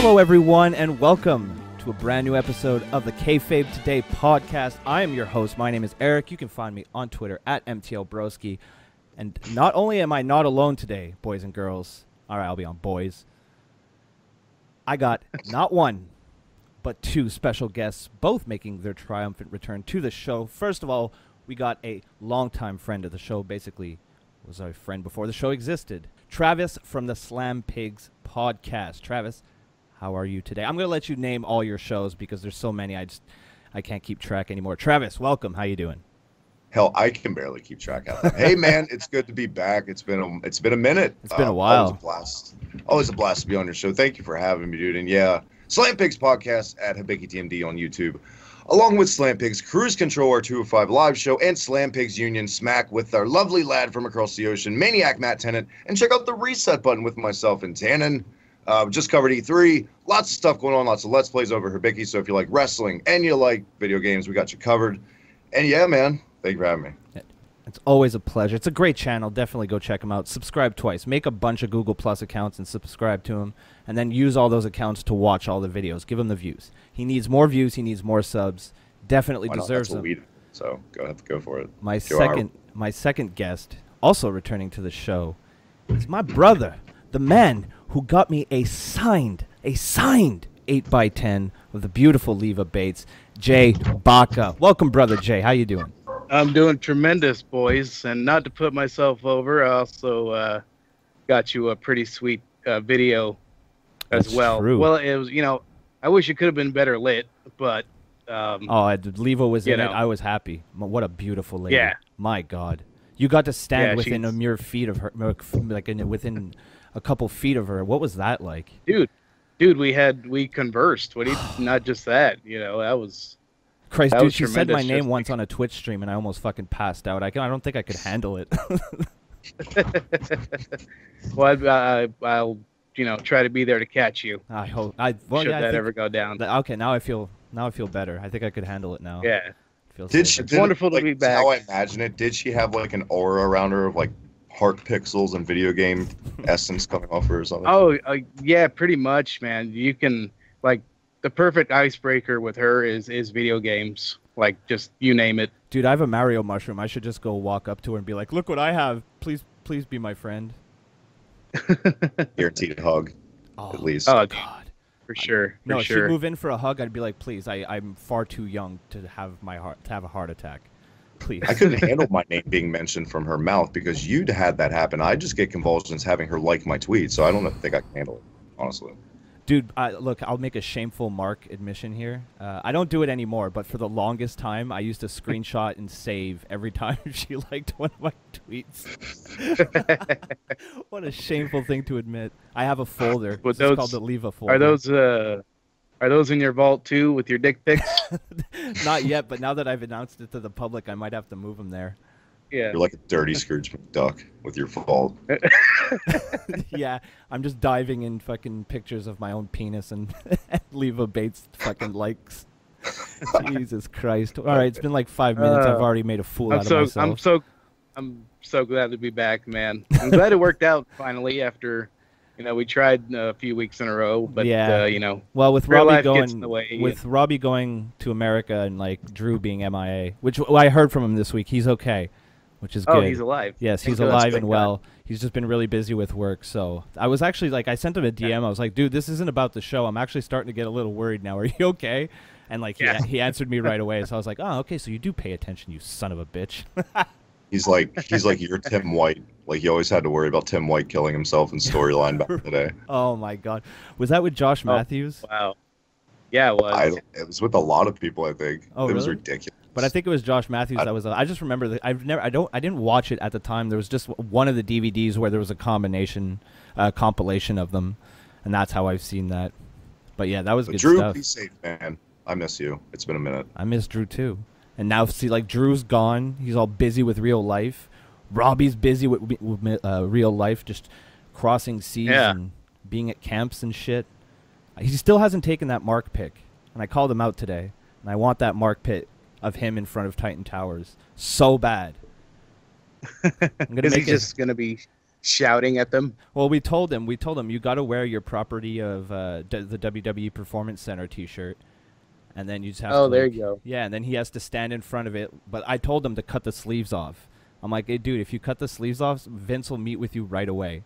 Hello, everyone, and welcome to a brand new episode of the Kayfabe Today podcast. I am your host. My name is Eric. You can find me on Twitter at MTLBroski. And not only am I not alone today, boys and girls. All right, I'll be on boys. I got not one, but two special guests, both making their triumphant return to the show. First of all, we got a longtime friend of the show, basically was our friend before the show existed. Travis from the Slam Pigs podcast. Travis, how are you today? I'm going to let you name all your shows because there's so many. I can't keep track anymore. Travis, welcome. How you doing? Hell, I can barely keep track of it. Hey, man, it's good to be back. It's been a minute. It's been a while. Always a blast. Always a blast to be on your show. Thank you for having me, dude. And yeah, Slam Pigs podcast at Hibiki TMD on YouTube, along with Slam Pigs Cruise Control, our 205 live show, and Slam Pigs Union Smack with our lovely lad from across the ocean, Maniac Matt Tennant. And check out the reset button with myself and Tannen. Just covered E3. Lots of stuff going on. Lots of Let's Plays over Hibiki. So if you like wrestling and you like video games, we got you covered. And yeah, man, thank you for having me. It's always a pleasure. It's a great channel. Definitely go check him out. Subscribe twice. Make a bunch of Google Plus accounts and subscribe to him. And then use all those accounts to watch all the videos. Give him the views. He needs more views. He needs more subs. Definitely deserves them. So go for it. My second guest, also returning to the show, is my brother, the man who got me a signed 8x10 of the beautiful Leva Bates, Jay Baca. Welcome, brother Jay. How you doing? I'm doing tremendous, boys. And not to put myself over, I also got you a pretty sweet video as That's well. True. Well, it was, I wish it could have been better lit, but Leva was in it. I was happy. What a beautiful lady. Yeah. My God. You got to stand within a mere feet of her, like within a couple feet of her. What was that like? Dude, we conversed. Not just that, that was... Christ, that dude, was she said my name just once on a Twitch stream, and I almost fucking passed out. I don't think I could handle it. Well, I'll try to be there to catch you. I hope. Should that ever go down. Okay, now I feel better. I think I could handle it now. Yeah. It's wonderful to be back. How I imagine it. Did she have like an aura around her of like heart pixels and video game essence coming off her or something? Oh, yeah, pretty much, man. You can the perfect icebreaker with her is video games. Like, just you name it. Dude, I have a Mario mushroom. I should just go walk up to her and be like, "Look what I have. Please be my friend." Guaranteed hug, at least. Oh, God. For sure. No, for if sure. she'd move in for a hug, I'd be like, "Please, I'm far too young to have a heart attack. Please." I couldn't handle my name being mentioned from her mouth because you'd had that happen. I just get convulsions having her like my tweet, so I don't think I can handle it, honestly. Dude, look, I'll make a shameful Mark admission here. I don't do it anymore, but for the longest time, I used to screenshot and save every time she liked one of my tweets. What a shameful thing to admit. I have a folder. It's called the Leva folder. Are those in your vault too with your dick pics? Not yet, but now that I've announced it to the public, I might have to move them there. Yeah. You're like a dirty Scrooge McDuck with your fault. Yeah, I'm just diving in fucking pictures of my own penis and Leva Bates fucking likes. Jesus Christ. All right, it's been like 5 minutes. I've already made a fool out of myself. I'm so glad to be back, man. I'm glad it worked out finally after, we tried a few weeks in a row, but well, with real Robbie life gets in the way. Robbie going to America and like Drew being MIA, which I heard from him this week. He's okay. Which is good. Oh, he's alive. Yes, he's alive and well. He's just been really busy with work. So I was actually I sent him a DM. I was like, dude, this isn't about the show. I'm actually starting to get a little worried now. Are you okay? And he answered me right away. So I was like, oh, okay. So you do pay attention, you son of a bitch. He's like you're Tim White. Like you always had to worry about Tim White killing himself in storyline back in the day. Oh my God, was that with Josh Matthews? Wow. Yeah, it was. It was with a lot of people, I think. Oh, it was really? ridiculous. But I think it was Josh Matthews. I just remember that I didn't watch it at the time. There was just one of the DVDs where there was a compilation of them, and that's how I've seen that. But yeah, that was good Drew, stuff. Be safe, man. I miss you. It's been a minute. I miss Drew too. And now see, Drew's gone. He's all busy with real life. Robbie's busy with real life, just crossing seas and being at camps and shit. He still hasn't taken that Mark pick, and I called him out today. And I want that Mark pick of him in front of Titan Towers so bad. Is he just gonna be shouting at them. Well, we told him you got to wear your property of the WWE Performance Center T-shirt, and then you just have to. Oh, there you go. Yeah, and then he has to stand in front of it. But I told him to cut the sleeves off. I'm like, hey, dude, if you cut the sleeves off, Vince will meet with you right away.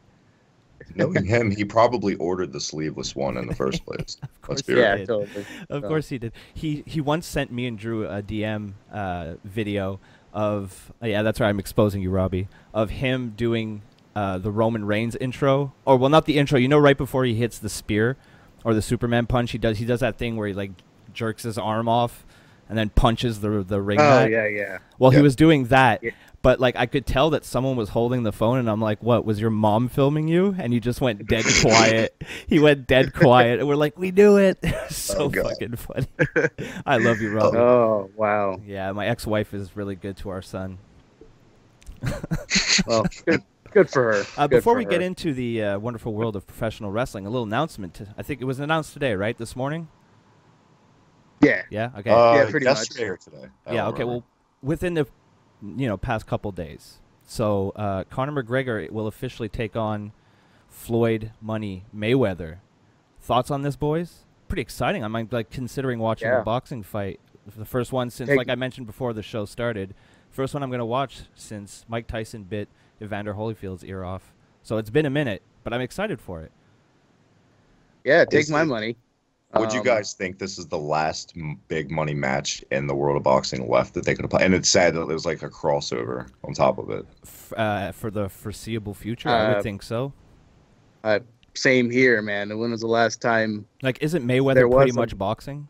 Knowing him, he probably ordered the sleeveless one in the first place. Of course, Yeah, did. totally. Of course he did. He once sent me and Drew a DM video of that's right, I'm exposing you, Robbie, of him doing the Roman Reigns intro, or well, not the intro. You know, right before he hits the spear or the Superman punch, he does that thing where he like jerks his arm off and then punches the ring mat. Yeah. Well, he was doing that. Yeah. But, like, I could tell that someone was holding the phone, and I'm like, what, was your mom filming you? And he just went dead quiet. He went dead quiet, and we're like, we knew it. So fucking funny. I love you, Robbie. Oh, wow. Yeah, my ex-wife is really good to our son. Well, good for her. Before we get into the wonderful world of professional wrestling, a little announcement. I think it was announced today, right, this morning? Yeah. Yeah? Okay. Yeah, pretty much. Yesterday or today. Yeah, okay, well, within the past couple days. So Conor McGregor will officially take on Floyd Money Mayweather. Thoughts on this, boys? Pretty exciting. I'm like considering watching a boxing fight. The first one since, like I mentioned before the show started, first one I'm going to watch since Mike Tyson bit Evander Holyfield's ear off. So it's been a minute, but I'm excited for it. Yeah, take my money. Would you guys think this is the last big money match in the world of boxing left that they could apply? And it's sad that there's like a crossover on top of it. For the foreseeable future, I would think so. Same here, man. When was the last time? Like, isn't Mayweather pretty much boxing?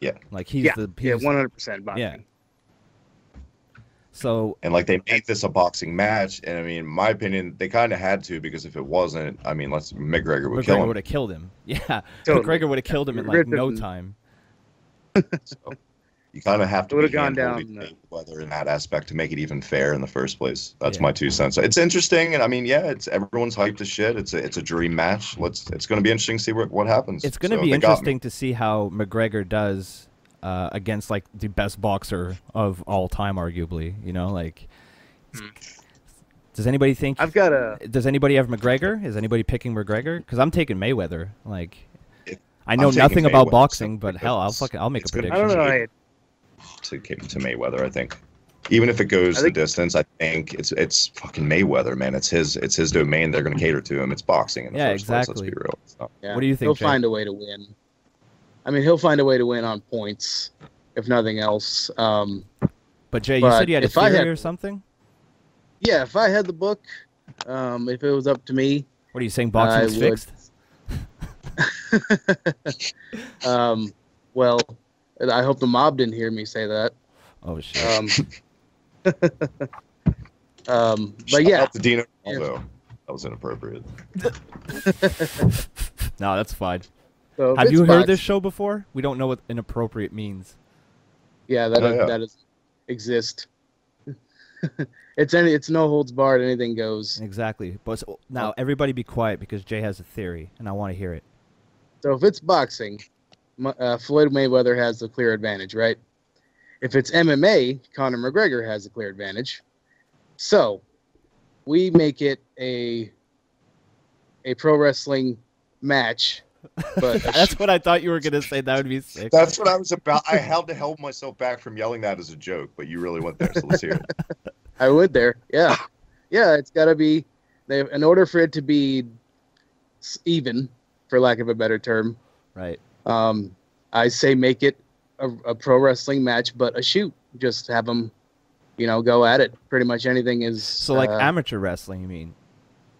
Yeah. Like, he's 100% boxing. Yeah. So, and like they made this a boxing match, and I mean, in my opinion, they kind of had to, because if it wasn't, I mean, McGregor would kill him. McGregor would have killed him. Yeah, totally. McGregor would have killed him in like no time. So you kind of have to would have gone down Mayweather in that aspect to make it even fair in the first place. That's my 2 cents. It's interesting, and I mean, it's everyone's hyped as shit. It's a dream match. It's going to be interesting to see what happens. It's going to be interesting to see how McGregor does against like the best boxer of all time, arguably. Does anybody think does anybody have McGregor? Is anybody picking McGregor? Because I'm taking Mayweather. Like, I know nothing about boxing, but hell, I'll make a prediction. I don't know. To Mayweather, I think. Even if it goes the distance, I think it's fucking Mayweather, man. It's his domain. They're going to cater to him. It's boxing in the first place. Let's be real. What do you think? He'll find a way to win. I mean, he'll find a way to win on points, if nothing else. But Jay, you said you had a theory or something? Yeah, if I had the book, if it was up to me. What are you saying? Boxing's fixed? Well, I hope the mob didn't hear me say that. Oh shit. But yeah. Out to Dino. Although that was inappropriate. No, that's fine. So have you heard this show before? We don't know what inappropriate means. Yeah, that is exist. It's no holds barred. Anything goes. Exactly. But now everybody be quiet because Jay has a theory, and I want to hear it. So if it's boxing, Floyd Mayweather has the clear advantage, right? If it's MMA, Conor McGregor has the clear advantage. So we make it a pro wrestling match. But that's what I thought you were gonna say. That would be sick. That's what I was about. I had to hold myself back from yelling that as a joke, but you really went there. So let's hear it. I went there. Yeah. It's got to be. In order for it to be even, for lack of a better term, right? I say make it a pro wrestling match, but a shoot. Just have them, go at it. Pretty much anything is. So like amateur wrestling, you mean,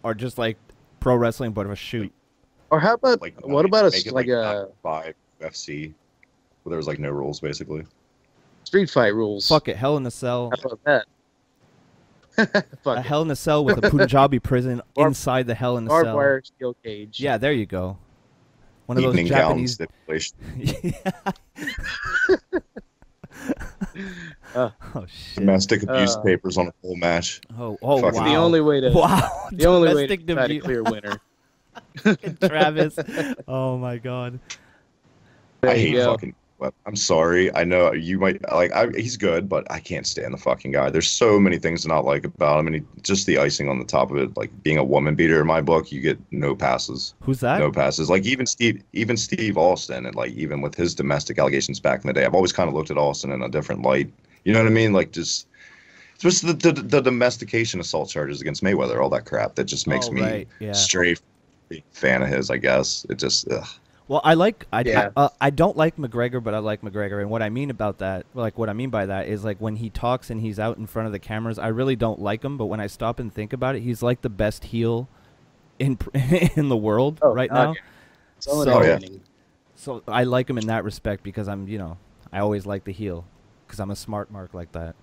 or just like pro wrestling, but a shoot. Or how about what about a UFC, where there's like no rules basically? Street fight rules. Fuck it, Hell in a Cell. How about that? A Hell in a Cell with a Punjabi prison inside the Hell in a Cell. Barbed wire steel cage. Yeah, there you go. One of those Japanese. Oh shit! Domestic abuse papers on a full match. Oh wow! The only way to try to clear winner. Travis. Oh my god. I hate fucking Well, I'm sorry. I know you might like. He's good, but I can't stand the fucking guy. There's so many things to not like about him. I mean, just the icing on the top of it, like being a woman beater in my book, you get no passes. Who's that? No passes. Like even Steve Austin, and like even with his domestic allegations back in the day, I've always kind of looked at Austin in a different light. You know what I mean? Like just the domestication assault charges against Mayweather, all that crap that just makes me straight fan of his. I guess it just. Ugh. Well, I don't like McGregor, but I like McGregor, and what I mean about that, like what I mean by that is like when he talks and he's out in front of the cameras, I really don't like him. But when I stop and think about it, he's like the best heel in in the world right now. So I like him in that respect because I always like the heel because I'm a smart mark like that.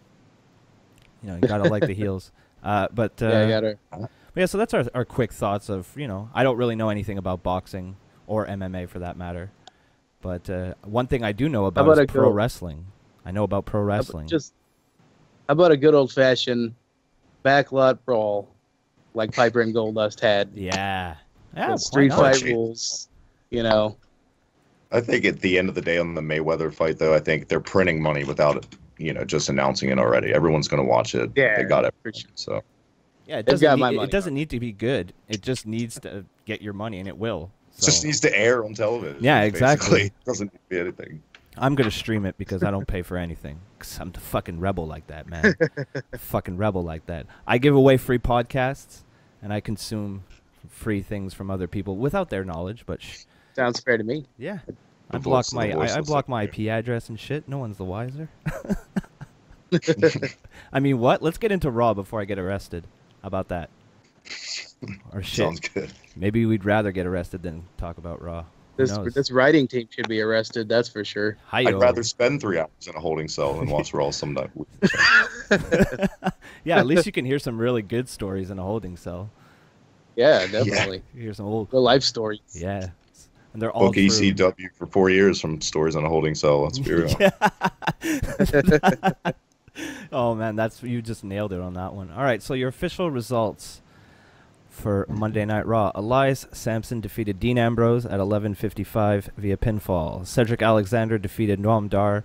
You gotta like the heels. Yeah, so that's our quick thoughts of I don't really know anything about boxing or MMA for that matter. But one thing I do know about is pro wrestling. I know about pro wrestling. How about a good old-fashioned backlot brawl like Piper and Goldust had? Yeah. With street fight rules, I think at the end of the day on the Mayweather fight, though, I think they're printing money without it, just announcing it already. Everyone's going to watch it. Yeah, they got it. For sure. So. Yeah, it doesn't need to be good. It just needs to get your money, and it will. So. It just needs to air on television. Yeah, exactly. It doesn't need to be anything. I'm going to stream it because I don't pay for anything. Because I'm the fucking rebel like that, man. Fucking rebel like that. I give away free podcasts, and I consume free things from other people without their knowledge. But sounds fair to me. Yeah. I block my IP address and shit. No one's the wiser. I mean, what? Let's get into Raw before I get arrested. How about that? Or shit. Sounds good. Maybe we'd rather get arrested than talk about Raw. This writing team should be arrested, that's for sure. I'd rather spend 3 hours in a holding cell than watch Raw sometime. Yeah, at least you can hear some really good stories in a holding cell. Yeah, definitely. You hear some old life stories. Yeah. And they're all book ECW for 4 years from stories in a holding cell. Let's be real. Oh man, you just nailed it on that one. All right, so your official results for Monday Night Raw. Elias Sampson defeated Dean Ambrose at 11:55 via pinfall. Cedric Alexander defeated Noam Dar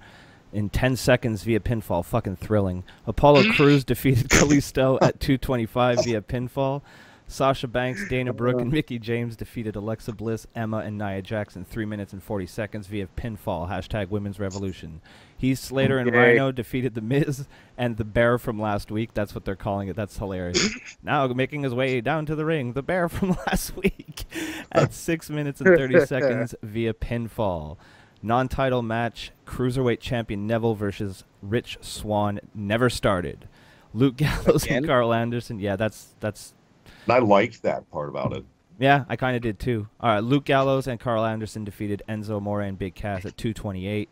in 10 seconds via pinfall. Fucking thrilling. Apollo Crews defeated Kalisto at 2:25 via pinfall. Sasha Banks, Dana Brooke, and Mickie James defeated Alexa Bliss, Emma, and Nia Jax in 3 minutes and 40 seconds via pinfall. # Women's Revolution. Heath Slater and Rhino defeated The Miz and The Bear from last week. That's what they're calling it. That's hilarious. Now making his way down to the ring, The Bear from last week at 6 minutes and 30 seconds via pinfall. Non-title match, Cruiserweight Champion Neville versus Rich Swann never started. Luke Gallows and Carl Anderson. Yeah, that's... And I liked that part about it. Yeah, I kind of did too. All right, Luke Gallows and Carl Anderson defeated Enzo Amore and Big Cass at 2:28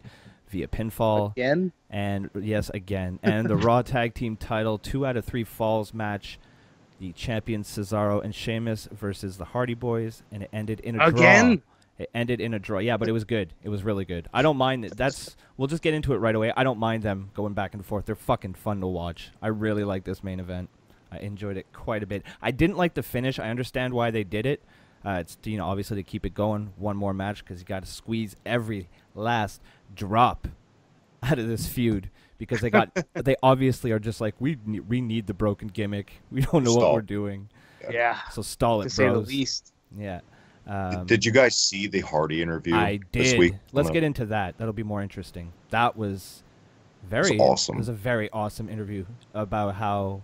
via pinfall. Again? And yes, again. And the Raw Tag Team title 2 out of 3 falls match, the champions Cesaro and Sheamus versus the Hardy Boys, and it ended in a draw. It ended in a draw. Yeah, but it was good. It was really good. I don't mind it. We'll just get into it right away. I don't mind them going back and forth. They're fucking fun to watch. I really like this main event. I enjoyed it quite a bit. I didn't like the finish. I understand why they did it. It's obviously to keep it going, one more match, because you got to squeeze every last drop out of this feud, because they obviously are just like, we need the broken gimmick. We don't know what we're doing. Yeah. So stall it, to say the least. Yeah. Did you guys see the Hardy interview? I did. This week? Let's get into that. That'll be more interesting. That was awesome. It was a very awesome interview about how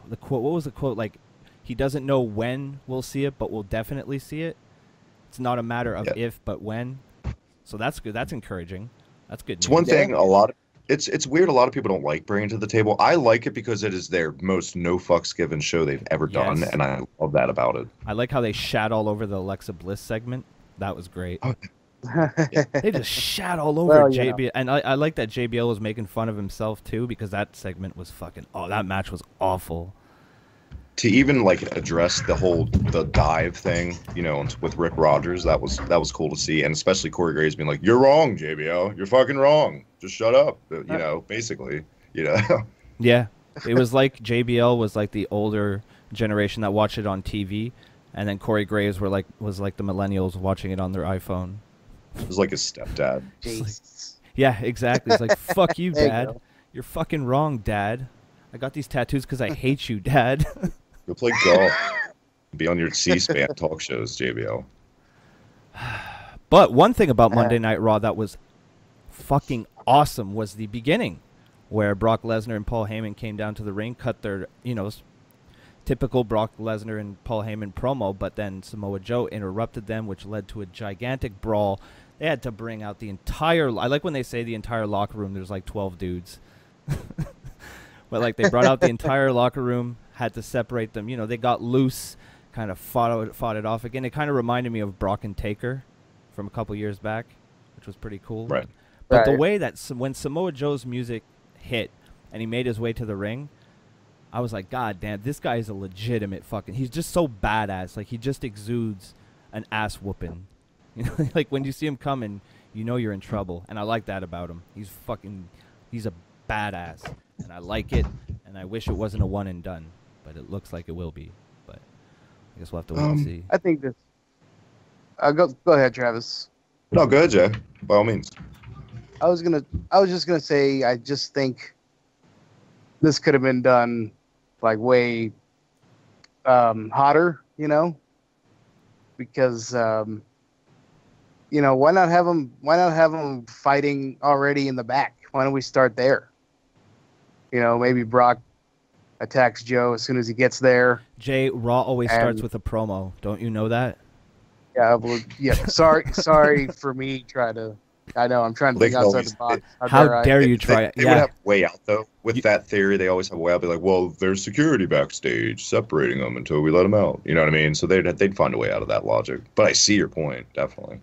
the quote. What was the quote? Like, he doesn't know when we'll see it, but we'll definitely see it. It's not a matter of if, but when. So that's good. That's encouraging. That's good. It's one thing. It's weird. A lot of people don't like bringing to the table. I like it because it is their most no fucks given show they've ever done, and I love that about it. I like how they shat all over the Alexa Bliss segment. That was great. They just shat all over JBL, and I like that JBL was making fun of himself too, because that segment was fucking. Oh, that match was awful. To even like address the dive thing, with Rick Rogers, that was cool to see, and especially Corey Graves being like, "You're wrong, JBL. You're fucking wrong. Just shut up." Basically. Yeah, it was like JBL was like the older generation that watched it on TV, and then Corey Graves was like the millennials watching it on their iPhone. It was like his stepdad. Jesus. Yeah, exactly. It's like, fuck you, There you Dad. go. You're fucking wrong, Dad. I got these tattoos because I hate you, Dad. Go play golf. Be on your C-SPAN talk shows, JBL. But one thing about Monday Night Raw that was fucking awesome was the beginning, where Brock Lesnar and Paul Heyman came down to the ring, cut their, typical Brock Lesnar and Paul Heyman promo, but then Samoa Joe interrupted them, which led to a gigantic brawl. They had to bring out the entire, I like when they say the entire locker room, there's like 12 dudes. But like they brought out the entire locker room, had to separate them. They got loose, kind of fought it off again. It kind of reminded me of Brock and Taker from a couple years back, which was pretty cool. Right. But the way that when Samoa Joe's music hit and he made his way to the ring, I was like, God damn, this guy is a legitimate fucking, he's just so badass. Like, he just exudes an ass whooping. Like when you see him coming, you're in trouble. And I like that about him. He's a badass. And I like it. And I wish it wasn't a one and done. But it looks like it will be. But I guess we'll have to wait and see. I think this. Go ahead, Travis. No, go ahead, Jay. By all means. I was just gonna say, I just think this could have been done like way hotter, because why not have them fighting already in the back? Why don't we start there? Maybe Brock attacks Joe as soon as he gets there. Jay, Raw always starts with a promo. Don't you know that? Yeah, well, yeah. Sorry for me trying to. I know I'm trying to think outside the box. How dare you try it? They would have a way out though. With that theory, they always have a way out. Be like, well, there's security backstage separating them until we let them out. You know what I mean? So they'd find a way out of that logic. But I see your point, definitely.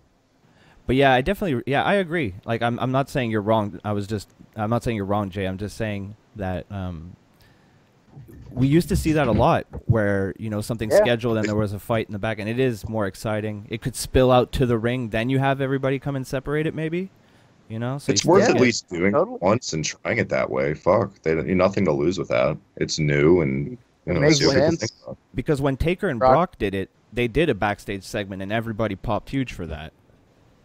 But yeah, I agree. Like I'm not saying you're wrong. I'm not saying you're wrong, Jay. I'm just saying that we used to see that a lot, where something's scheduled and there was a fight in the back, and it is more exciting. It could spill out to the ring, then you have everybody come and separate it, maybe. So it's worth at least doing it once and trying it that way. Fuck, they nothing to lose with that. It's new and makes sense. Because when Taker and Brock did it, they did a backstage segment and everybody popped huge for that.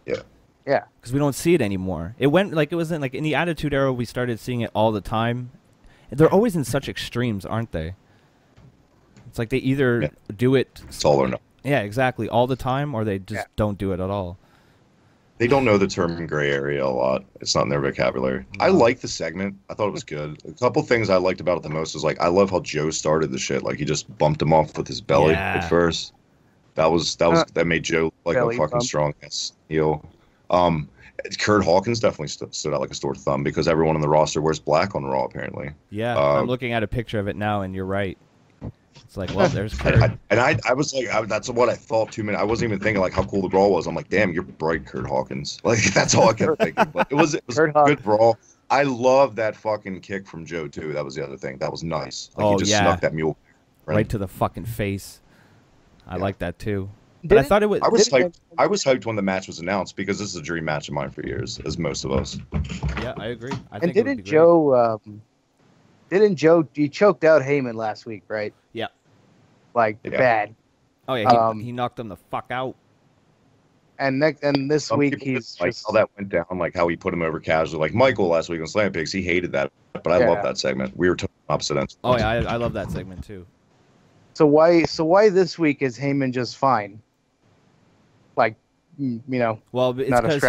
Yeah. Yeah. Because we don't see it anymore. It wasn't like in the Attitude Era, we started seeing it all the time. They're always in such extremes, aren't they? It's like they either do it. It's all or nothing. Yeah, exactly. All the time, or they just don't do it at all. They don't know the term gray area a lot. It's not in their vocabulary. I like the segment. I thought it was good. A couple things I liked about it the most was like, I love how Joe started the shit. Like he just bumped him off with his belly at first. That made Joe like a fucking strong ass heel. Kurt Hawkins definitely stood out like a sore thumb because everyone on the roster wears black on Raw apparently. Yeah, I'm looking at a picture of it now, and you're right. It's like, well, there's Kurt. I was like, that's what I thought 2 minutes. I wasn't even thinking like how cool the brawl was. I'm like, damn, you're bright, Kurt Hawkins. Like that's all I kept thinking. But it was a good brawl. I love that fucking kick from Joe too. That was the other thing. That was nice. Like he just snuck that mule right to the fucking face. I like that too. But I thought it was. I was hyped when the match was announced because this is a dream match of mine for years, as most of us. Yeah, I agree. Didn't Joe? He choked out Heyman last week, right? Yeah. Like bad. Oh yeah, he knocked him the fuck out. And this week he's like how that went down, like how he put him over casually, like Michael last week on Slam Pigs. He hated that, but I love that segment. We were totally opposite ends. Oh yeah, I love that segment too. So why this week is Heyman just fine? Like, Well, it's because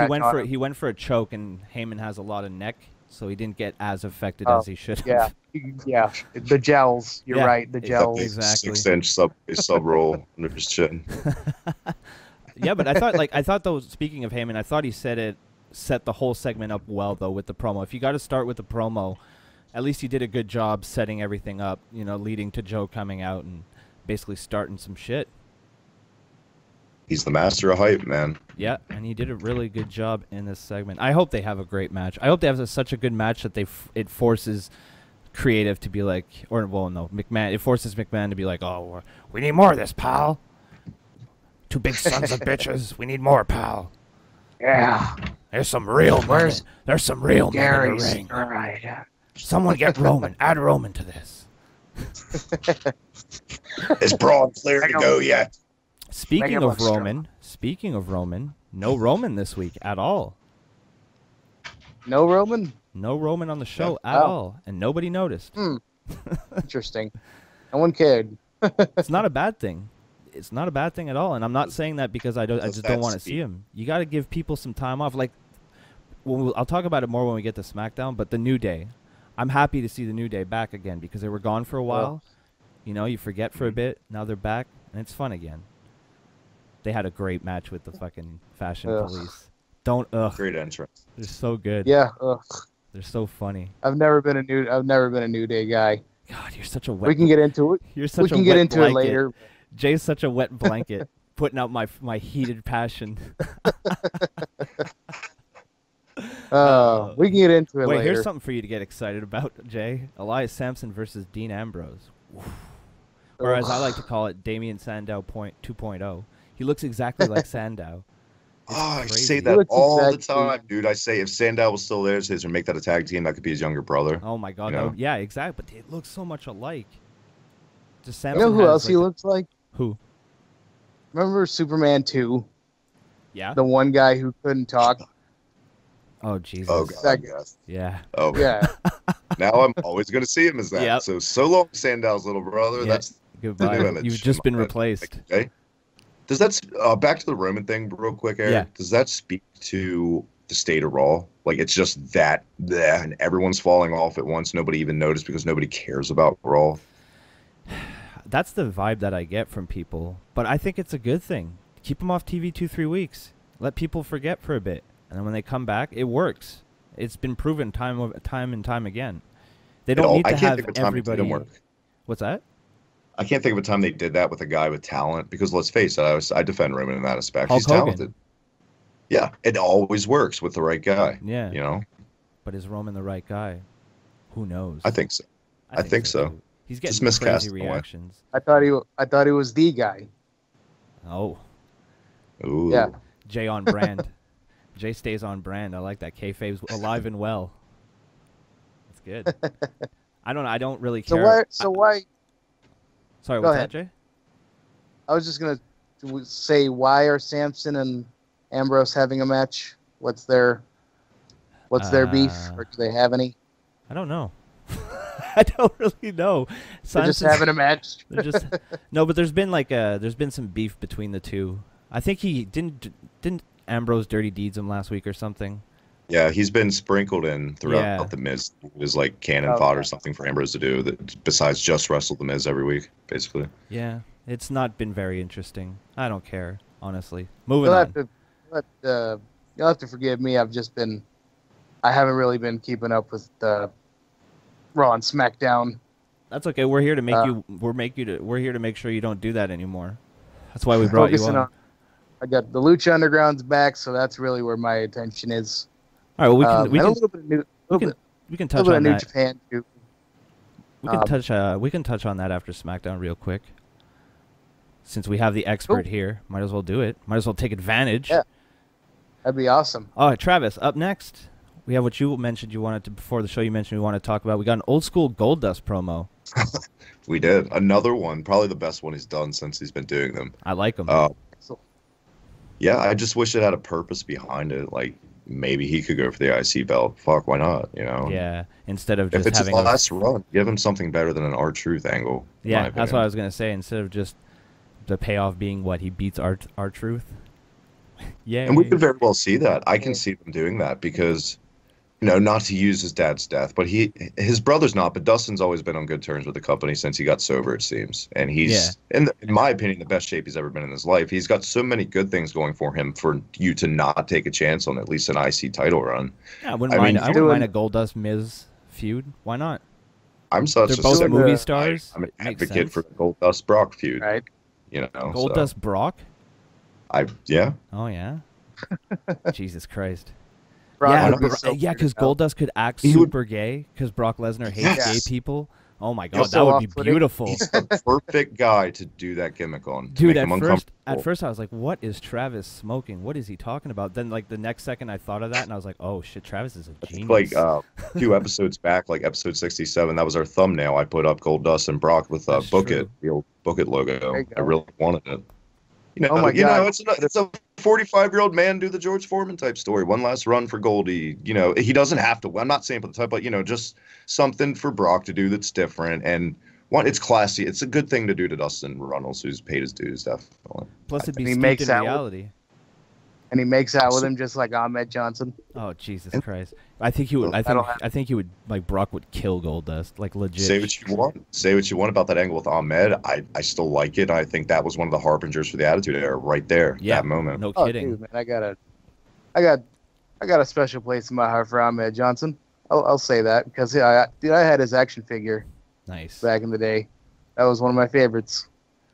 he went for a choke, and Heyman has a lot of neck, so he didn't get as affected as he should have. Yeah. The gels. You're right. The gels. Exactly. 6-inch sub roll under his chin. Yeah, but I thought though. Speaking of Heyman, I thought he set the whole segment up well though with the promo. If you got to start with the promo, at least he did a good job setting everything up. Leading to Joe coming out and basically starting some shit. He's the master of hype, man. Yeah, and he did a really good job in this segment. I hope they have a great match. I hope they have such a good match that it forces creative to be like, McMahon. It forces McMahon to be like, oh, we need more of this, pal. Two big sons of bitches. We need more, pal. Yeah. There's some real money. There's some real money in the ring. All right. Someone get Roman. Add Roman to this. Is Braun clear to go yet? Speaking of Roman, No Roman this week at all. No Roman? No Roman on the show at all, and nobody noticed. Interesting. No one cared. It's not a bad thing. It's not a bad thing at all, and I'm not saying that because I just don't want to see him. You got to give people some time off. Like, I'll talk about it more when we get to SmackDown, but the New Day. I'm happy to see the New Day back again because they were gone for a while. You know, you forget for a bit. Now they're back, and it's fun again. They had a great match with the fucking Fashion Police. Great entrance. They're so good. Yeah. They're so funny. I've never been a New Day guy. God, you're such a wet. We can get into it. You're such we can a get wet into blanket. it later. Jay's such a wet blanket, putting out my heated passion. We can get into it Wait, later. here's something for you to get excited about, Jay. Elias Sampson versus Dean Ambrose. Or as I like to call it, Damian Sandow 2.0. He looks exactly like Sandow. I say that all the time, dude. I say if Sandow was still there, or make that a tag team, that could be his younger brother. Oh my God, yeah, exactly. But they look so much alike. Just you know who else he looks like? Who? Remember Superman 2? Yeah. The one guy who couldn't talk. Oh Jesus. Oh God, yes. Yeah. Oh yeah. Now I'm always going to see him as that. Yep. So long, Sandow's little brother. Yep. That's goodbye. The new image. You've just been replaced. Okay. Does that back to the Roman thing real quick, Eric? Yeah. Does that speak to the state of Raw? Like it's just that there and everyone's falling off at once. Nobody even noticed because nobody cares about Raw. That's the vibe that I get from people, but I think it's a good thing. Keep them off TV 2-3 weeks. Let people forget for a bit, and then when they come back, it works. It's been proven time and time again. They don't need to have everybody. Work. What's that? I can't think of a time they did that with a guy with talent because let's face it, I defend Roman in that aspect. Hulk He's Hogan. talented. Yeah, it always works with the right guy. Yeah, you know. But is Roman the right guy? Who knows? I think so. I think so. He's getting crazy reactions. I thought he was the guy. Oh. Ooh. Yeah. Jay on brand. Jay stays on brand. I like that. Kayfabe's alive and well. That's good. I don't really care. So why? Sorry, what's that, Jay? I was just gonna say, why are Samson and Ambrose having a match? What's their beef, or do they have any? I don't know. I don't really know. They're just having a match. They're just no, but there's been some beef between the two. I think he didn't Ambrose dirty deeds him last week or something. Yeah, he's been sprinkled in throughout the Miz. It was like cannon fodder or something for Ambrose to do that besides just wrestle the Miz every week, basically. Yeah, it's not been very interesting. I don't care, honestly. Moving on. You'll have to forgive me. I haven't really been keeping up with Raw and SmackDown. That's okay. We're here to make we're here to make sure you don't do that anymore. That's why we brought you on. I got the Lucha Underground's back, so that's really where my attention is. All right, we can touch on New that. Japan too. We can touch on that after SmackDown real quick. Since we have the expert here, might as well do it. Might as well take advantage. Yeah, that'd be awesome. All right, Travis, up next, we have what you mentioned you wanted to before the show. You mentioned you want to talk about. We got an old school Goldust promo. We did another one, probably the best one he's done since he's been doing them. I like him. Yeah, I just wish it had a purpose behind it. Like maybe he could go for the IC belt. Fuck, why not? You know? Yeah. Instead of just if it's having his last run, give him something better than an R-Truth angle. Yeah, that's what I was gonna say. Instead of just the payoff being what he beats R-Truth. Yeah. And we could very well see that. I can see them doing that because, you know, not to use his dad's death, but his brother's not. But Dustin's always been on good terms with the company since he got sober, it seems. And he's, in my opinion, the best shape he's ever been in his life. He's got so many good things going for him for you to not take a chance on at least an IC title run. Yeah, I wouldn't mind a Goldust Miz feud. Why not? They're both movie stars. I'm an advocate for the Goldust Brock feud. Right. You know, Goldust Brock. Yeah. Oh yeah. Jesus Christ. Brock because Goldust could act super gay because Brock Lesnar hates gay people. Oh my God, that would be beautiful. He's the perfect guy to do that gimmick on. Dude, at first I was like, what is Travis smoking? What is he talking about? Then like the next second I thought of that and I was like, oh shit, Travis is a genius. Like 2 episodes back, like episode 67, that was our thumbnail. I put up Goldust and Brock with the Book It logo. I really wanted it. Oh my God. It's a 45-year-old man do the George Foreman type story. One last run for Goldie. He doesn't have to. I'm not saying for the type, but just something for Brock to do that's different. And it's classy. It's a good thing to do to Dustin Runnels, who's paid his dues, definitely. Plus, it'd be steeped in reality. And he makes out with him just like Ahmed Johnson. Oh Jesus Christ! I think he would. I think he would. Like Brock would kill Goldust. Like legit. Say what you want. Say what you want about that angle with Ahmed. I still like it. I think that was one of the harbingers for the Attitude Era right there. Yeah. That moment. No kidding. Dude, man, I got a special place in my heart for Ahmed Johnson. I'll say that because I had his action figure. Nice. Back in the day, that was one of my favorites.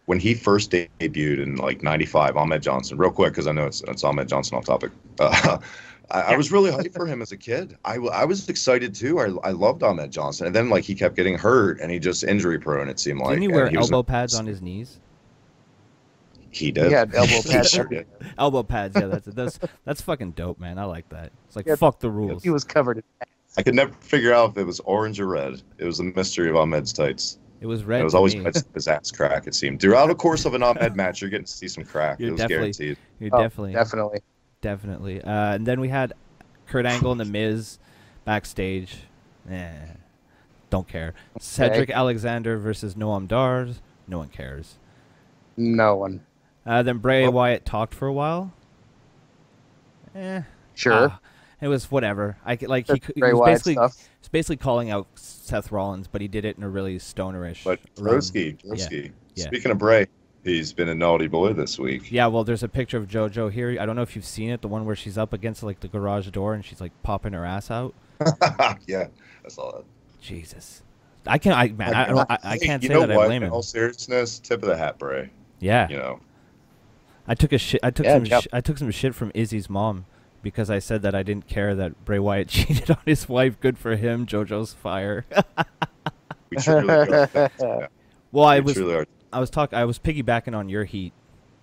When he first debuted in like '95, Ahmed Johnson, real quick because I know it's Ahmed Johnson off topic. I was really hyped for him as a kid. I was excited too. I loved Ahmed Johnson, and then like he kept getting hurt, and he just injury prone. It seemed like. Didn't he wear elbow pads on his knees? He did. He had elbow pads. Elbow pads. Yeah, that's fucking dope, man. I like that. It's like fuck the rules. He was covered in pads. I could never figure out if it was orange or red. It was a mystery of Ahmed's tights. It was red. It was always his ass crack. It seemed throughout the course of an Ahmed match, you're getting to see some crack. It was guaranteed. Definitely. And then we had Kurt Angle and The Miz backstage. Don't care. Cedric Alexander versus Noam Dar. No one cares. No one. Then Bray Wyatt talked for a while. Sure. It was whatever. He was basically calling out Seth Rollins, but he did it in a really stonerish. But Broski. Yeah. Speaking of Bray, he's been a naughty boy this week. Yeah, well, there's a picture of JoJo here. I don't know if you've seen it, the one where she's up against like the garage door and she's like popping her ass out. Yeah, I saw that. Jesus, I can't say that I blame him. In all seriousness, tip of the hat, Bray. Yeah. I took some shit from Izzy's mom. Because I said that I didn't care that Bray Wyatt cheated on his wife. Good for him. JoJo's fire. We should really go with that. Yeah. Well, I was piggybacking on your heat.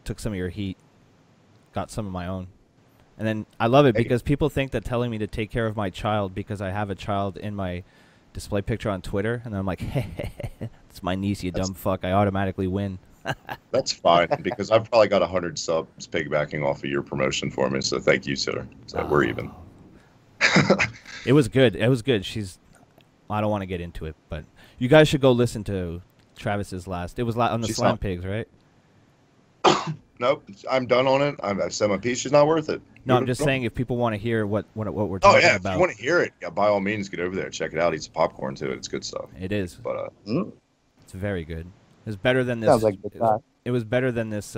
Took some of your heat. Got some of my own. And then I love it because people think that telling me to take care of my child because I have a child in my display picture on Twitter, and I'm like, hey, it's my niece, you dumb fuck. I automatically win. That's fine because I've probably got 100 subs piggybacking off of your promotion for me. So thank you, sir. So we're even. It was good. I don't want to get into it, but you guys should go listen to Travis's last. It was on the Slam Pigs, right? Nope, I'm done on it. I've said my piece. She's not worth it. No, I'm just saying if people want to hear what we're talking about. If you want to hear it, by all means, get over there, check it out, eat some popcorn to it. It's good stuff. It is, but it's very good. It's better than this. Sounds like it was better than this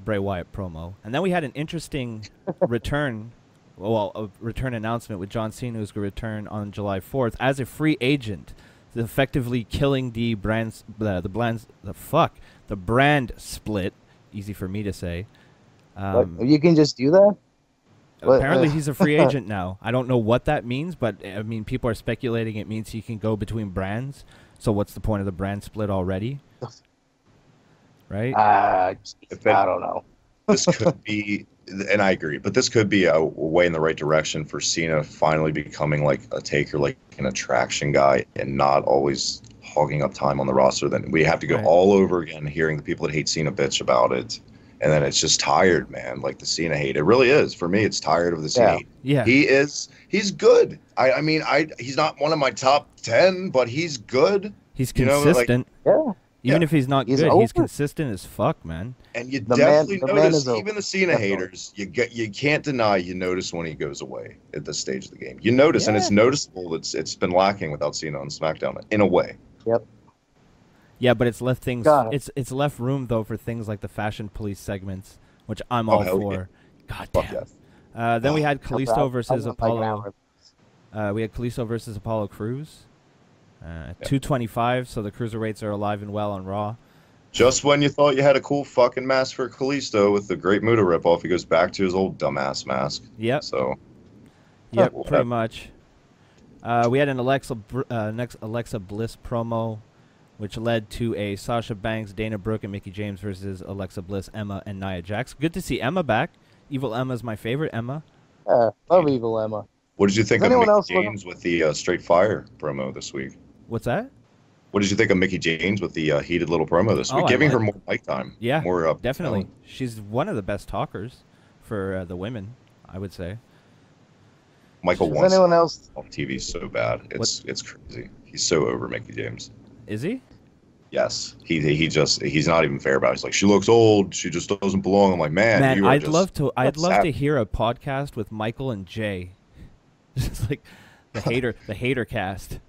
Bray Wyatt promo. And then we had an interesting return, a return announcement with John Cena, who's going to return on July 4th as a free agent, effectively killing the brand split. Easy for me to say. You can just do that? Apparently he's a free agent now. I don't know what that means, but I mean, people are speculating it means he can go between brands. So what's the point of the brand split already? Right? I don't know. This could be, and I agree, but this could be a way in the right direction for Cena finally becoming like a taker, like an attraction guy, and not always hogging up time on the roster. Then we have to go all over again, hearing the people that hate Cena bitch about it. And then it's just tired, man. Like the Cena hate. It really is. For me, it's tired of the Cena hate. Yeah. He's good. I mean, he's not one of my top 10, but he's good. He's consistent. Even if he's not good, he's consistent as fuck, man. And you definitely notice, even the Cena haters, you can't deny you notice when he goes away at this stage of the game. You notice, and it's noticeable. It's been lacking without Cena on SmackDown in a way. Yep. Yeah, but it's left it's left room though for things like the Fashion Police segments, which I'm all for. Yeah. God damn. Yes. Then we had Kalisto versus Apollo. We had Kalisto versus Apollo Crews. 225, so the Cruiserweights are alive and well on Raw. Just when you thought you had a cool fucking mask for Kalisto with the Great Muta ripoff, he goes back to his old dumbass mask. Yep. So. Yep, pretty much. We had an Alexa Bliss promo, which led to a Sasha Banks, Dana Brooke, and Mickie James versus Alexa Bliss, Emma, and Nia Jax. Good to see Emma back. Evil Emma's my favorite Emma. Love Evil Emma. What did you think of Mickie James with the Straight Fire promo this week? What's that? What did you think of Mickie James with the heated little promo this week? Giving her more mic time. Yeah, more definitely. She's one of the best talkers for the women, I would say. Michael wants anyone else off TV so bad. It's crazy. He's so over Mickie James. Is he? Yes. He's not even fair about it. He's like, she looks old. She just doesn't belong. I'm like, man, I'd love to hear a podcast with Michael and Jay. Just like the hater cast.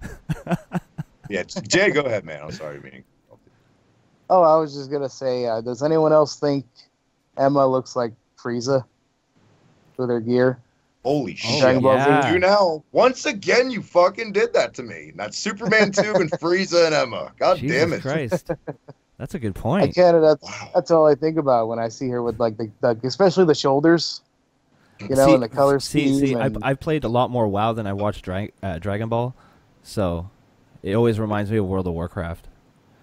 Yeah, Jay, go ahead, man. I'm sorry, meaning. Oh, I was just gonna say, does anyone else think Emma looks like Frieza with her gear? Holy shit! You now, once again, you fucking did that to me. That's Superman 2 and Frieza and Emma. God damn it! Christ, that's a good point. I can't. That's all I think about when I see her with like the especially the shoulders. You know, and the color scheme. See, I've played a lot more WoW than I watched Dragon Ball, so it always reminds me of World of Warcraft.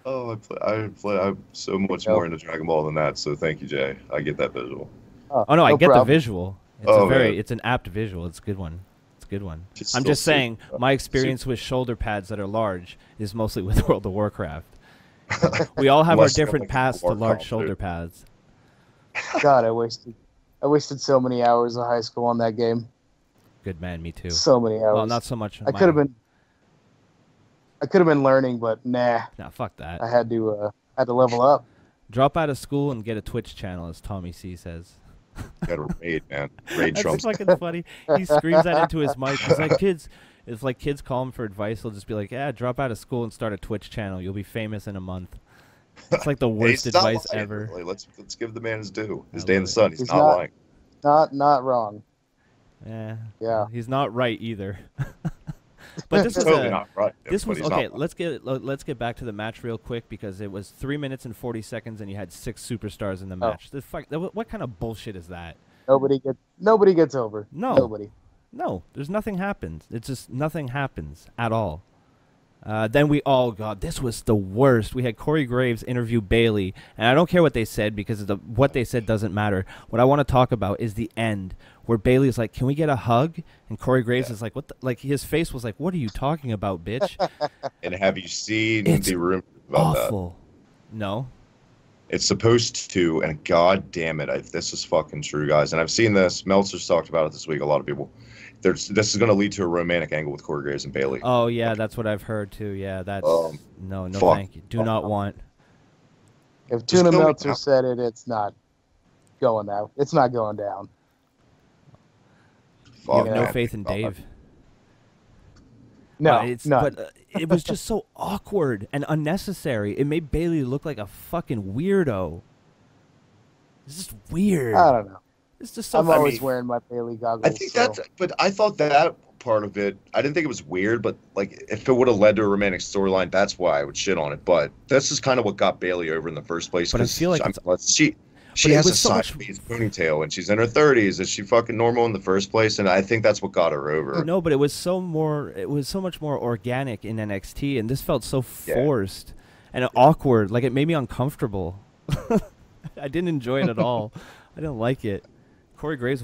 Oh, I'm so much more into Dragon Ball than that. So thank you, Jay. I get that visual. Oh no, I get the visual. It's an apt visual. It's a good one. I'm just saying, my experience with shoulder pads that are large is mostly with World of Warcraft. We all have our different paths to large shoulder pads. God, I wasted so many hours of high school on that game. Good man, me too. So many hours. Well, not so much. I could have been learning, but nah. Nah, fuck that. I had to level up. Drop out of school and get a Twitch channel, as Tommy C says. Got a raid, man. Raid That's fucking funny. He screams that into his mic. It's like kids call him for advice. He'll just be like, "Yeah, drop out of school and start a Twitch channel. You'll be famous in a month." It's like the worst advice ever. Really. Let's give the man his due. His day in the sun. He's not lying. Not wrong. Yeah. He's not right either. But this was totally not right. This was okay. Let's get back to the match real quick because it was 3 minutes and 40 seconds, and you had 6 superstars in the match. What kind of bullshit is that? Nobody gets over. No, nobody. No, there's nothing happens. It's just nothing happens at all. Then this was the worst. We had Corey Graves interview Bayley, and I don't care what they said because what they said doesn't matter. What I want to talk about is the end, where Bayley is like, "Can we get a hug?" And Corey Graves is like, "What?" His face was like, "What are you talking about, bitch?" And have you seen the rumor about awful. That? No. It's supposed to, and god damn it, this is fucking true, guys. And I've seen this. Meltzer's talked about it this week. A lot of people. This is going to lead to a romantic angle with Corey Graves and Bayley. Oh yeah, that's what I've heard too. Yeah, that's no, thank you. Do not want. If Tuna Meltzer said it, it's not going out. It's not going down. You have no faith in Dave. No, but it was just so awkward and unnecessary. It made Bayley look like a fucking weirdo. It's just weird. I don't know. It's just so I'm always wearing my Bayley goggles. I think but I thought that part of it, I didn't think it was weird, but like if it would have led to a romantic storyline, that's why I would shit on it. But this is kind of what got Bayley over in the first place. But I feel like she has a sideways ponytail and she's in her 30s. Is she fucking normal in the first place? And I think that's what got her over. No, but it was so much more organic in NXT, and this felt so forced and awkward. Like it made me uncomfortable. I didn't enjoy it at all. I didn't like it. Corey Graves,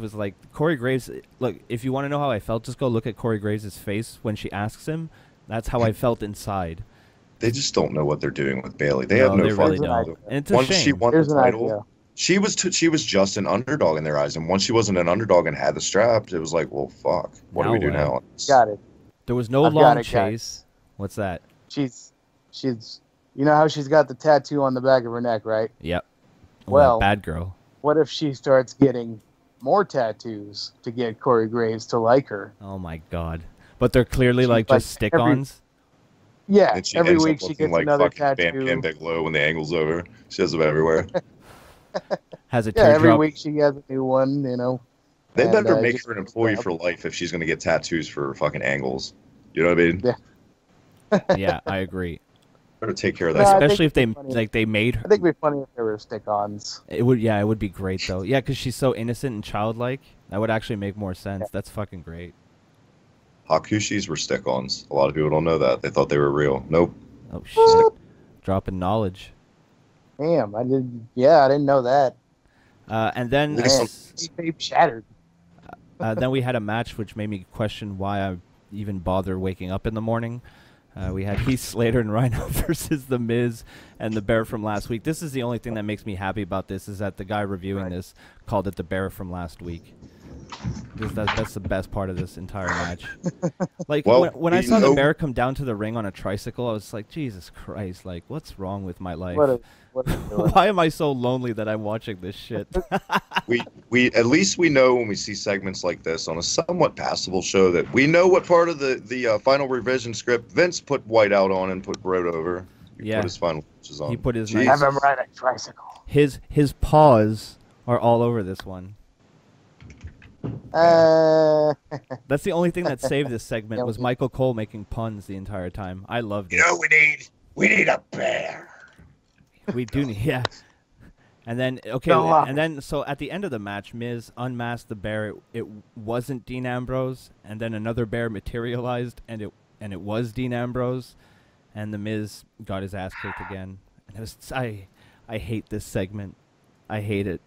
look, if you want to know how I felt, just go look at Corey Graves' face when she asks him. That's how I felt inside. They just don't know what they're doing with Bayley. They have no fucking really don't. And it's a shame. She won the title, she was just an underdog in their eyes. And once she wasn't an underdog and had the strap, it was like, well, fuck. What do we do now? Got it. There was no long chase. What's that? She's, you know how she's got the tattoo on the back of her neck, right? Yep. Well, bad girl. What if she starts getting more tattoos to get Corey Graves to like her? Oh my god! But they're clearly just stick-ons. Yeah, every week she gets another tattoo. Bam Bigelow when the angle's over. She has them everywhere. Has a teardrop. Every week she has a new one. You know. They better make her an employee for life if she's going to get tattoos for fucking angles. You know what I mean? Yeah. Yeah, I agree. Better take care of that. Especially if they made her. I think it'd be funny if they were stick-ons. It would be great though. Yeah, because she's so innocent and childlike. That would actually make more sense. Yeah. That's fucking great. Hakushis were stick-ons. A lot of people don't know that. They thought they were real. Nope. Oh shit! Dropping knowledge. Damn, I didn't know that. And then shattered. Then we had a match which made me question why I even bother waking up in the morning. We had Heath Slater and Rhino versus The Miz and the Bear from last week. This is the only thing that makes me happy about this is that the guy reviewing this called it the Bear from last week. That's the best part of this entire match. Like when I saw the Bear come down to the ring on a tricycle, I was like, Jesus Christ! Like, what's wrong with my life? Why am I so lonely that I'm watching this shit? we at least we know when we see segments like this on a somewhat passable show that we know what part of the final revision script Vince put White out on and put Brode over. He put his final touches on. He put his have him ride a tricycle. His paws are all over this one. That's the only thing that saved this segment was Michael Cole making puns the entire time. I loved it. You know, we need a bear. We do need, yeah. And then so at the end of the match, Miz unmasked the bear. It wasn't Dean Ambrose, and then another bear materialized, and it was Dean Ambrose, and the Miz got his ass kicked again. And it was I hate this segment. I hate it.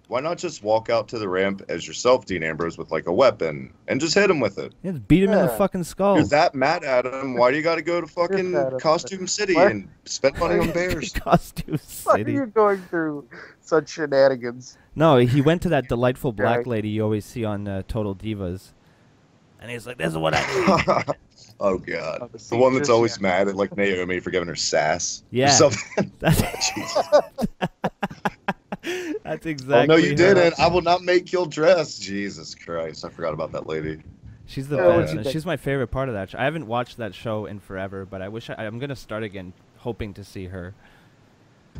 Why not just walk out to the ramp as yourself, Dean Ambrose, with like a weapon and just hit him with it? Yeah, beat him in the fucking skull. You're that mad at him. Why do you got to go to fucking Costume City and spend money on bears? Costume City. Why are you going through such shenanigans? No, he went to that delightful black lady you always see on Total Divas, and he's like, "This is what I need." Oh god, the one that's always mad at like Naomi for giving her sass. Yeah. Or something. That's exactly. Oh no, you didn't. I will not make your dress. Jesus Christ, I forgot about that lady. She's the best. She's my favorite part of that show. I haven't watched that show in forever, but I wish I'm gonna start again, hoping to see her.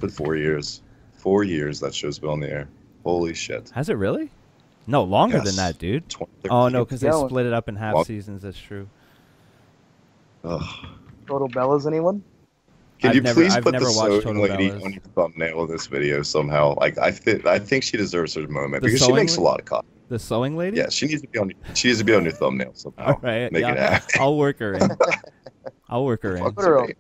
But 4 years, 4 years that show's been on the air. Holy shit. Has it really? No, longer than that, dude. Oh no, because they split it up in half seasons. That's true. Ugh. Total Bellas, anyone? Can you please put the sewing lady on your thumbnail of this video somehow? Like I think she deserves her moment because she makes a lot of content. The sewing lady? Yeah, she needs to be on your thumbnail somehow. All right, make it happen. I'll work her in. I'll work her in.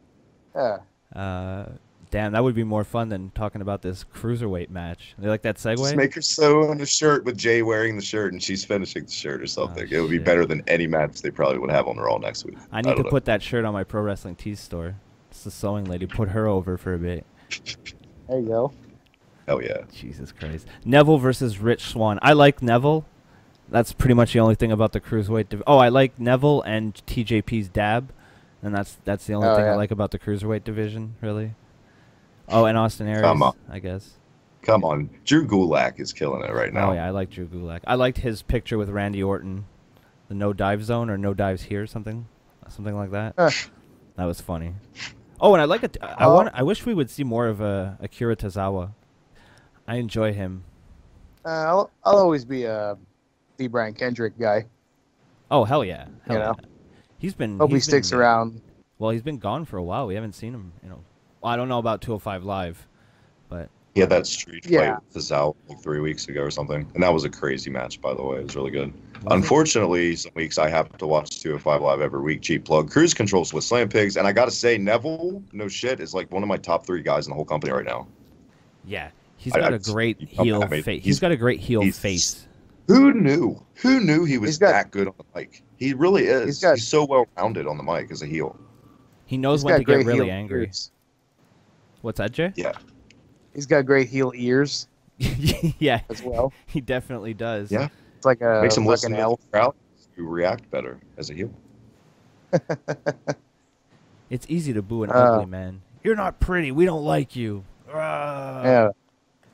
Yeah. Damn, that would be more fun than talking about this cruiserweight match. They like that segue? Just make her sew on a shirt with Jay wearing the shirt and she's finishing the shirt or something. It would be better than any match they probably would have on Raw next week. I need to put that shirt on my Pro Wrestling Tees store. It's the sewing lady. Put her over for a bit. There you go. Hell yeah. Jesus Christ. Neville versus Rich Swann. I like Neville. That's pretty much the only thing about the cruiserweight. I like Neville and TJP's dab, and that's the only thing I like about the cruiserweight division, really. Oh, and Austin Aries, I guess. Come on. Drew Gulak is killing it right now. Oh, yeah, I like Drew Gulak. I liked his picture with Randy Orton, the no dive zone or no dives here, something like that. That was funny. Oh, and I like it. I wish we would see more of Akira Tozawa. I enjoy him. I'll always be a D. Brian Kendrick guy. Oh, hell yeah. Hell yeah. Hope he sticks around. Well, he's been gone for a while. We haven't seen him, Well, I don't know about 205 Live, but he had that street fight with Tozawa like 3 weeks ago or something. And that was a crazy match, by the way. It was really good. Unfortunately, some weeks I have to watch 205 Live every week. Cheap plug. Cruise Control's with Slam Pigs. And I got to say, Neville, no shit, is like one of my top 3 guys in the whole company right now. Yeah. He's got a great heel face. He's got a great heel face. Who knew? Who knew he was that good on the mic? He really is. He's so well-rounded on the mic as a heel. He knows when to get really angry. Ears. What's that, Jay? Yeah. He's got great heel ears. Yeah. As well. He definitely does. Yeah. It's like a makes him listen to the crowd to react better as a heel. It's easy to boo an ugly man. You're not pretty. We don't like you. Yeah.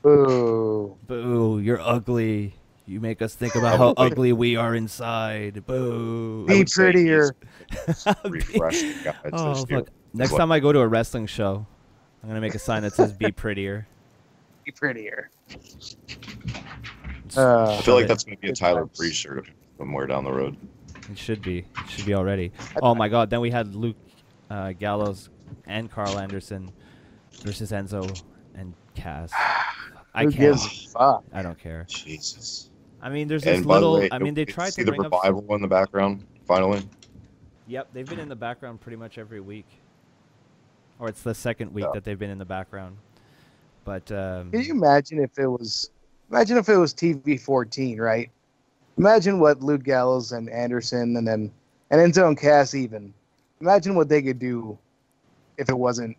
Boo. Boo. You're ugly. You make us think about how ugly we are inside. Boo. Be prettier. Refreshing, guys. Oh, fuck. Next time I go to a wrestling show, I'm going to make a sign that says be prettier. Be prettier. I feel like that's going to be a Tyler Breeze shirt somewhere down the road. It should be. It should be already. Oh, my God. Then we had Luke Gallows and Carl Anderson versus Enzo and Cass. I can't. Fuck? I don't care. Jesus. I mean, there's this little. Way, I mean, they tried to see the revival in the background. Finally. Yep, they've been in the background pretty much every week, or it's the second week that they've been in the background. But can you imagine if it was? Imagine if it was TV 14, right? Imagine what Luke Gallows and Anderson and Enzo and Cass even. imagine what they could do if it wasn't,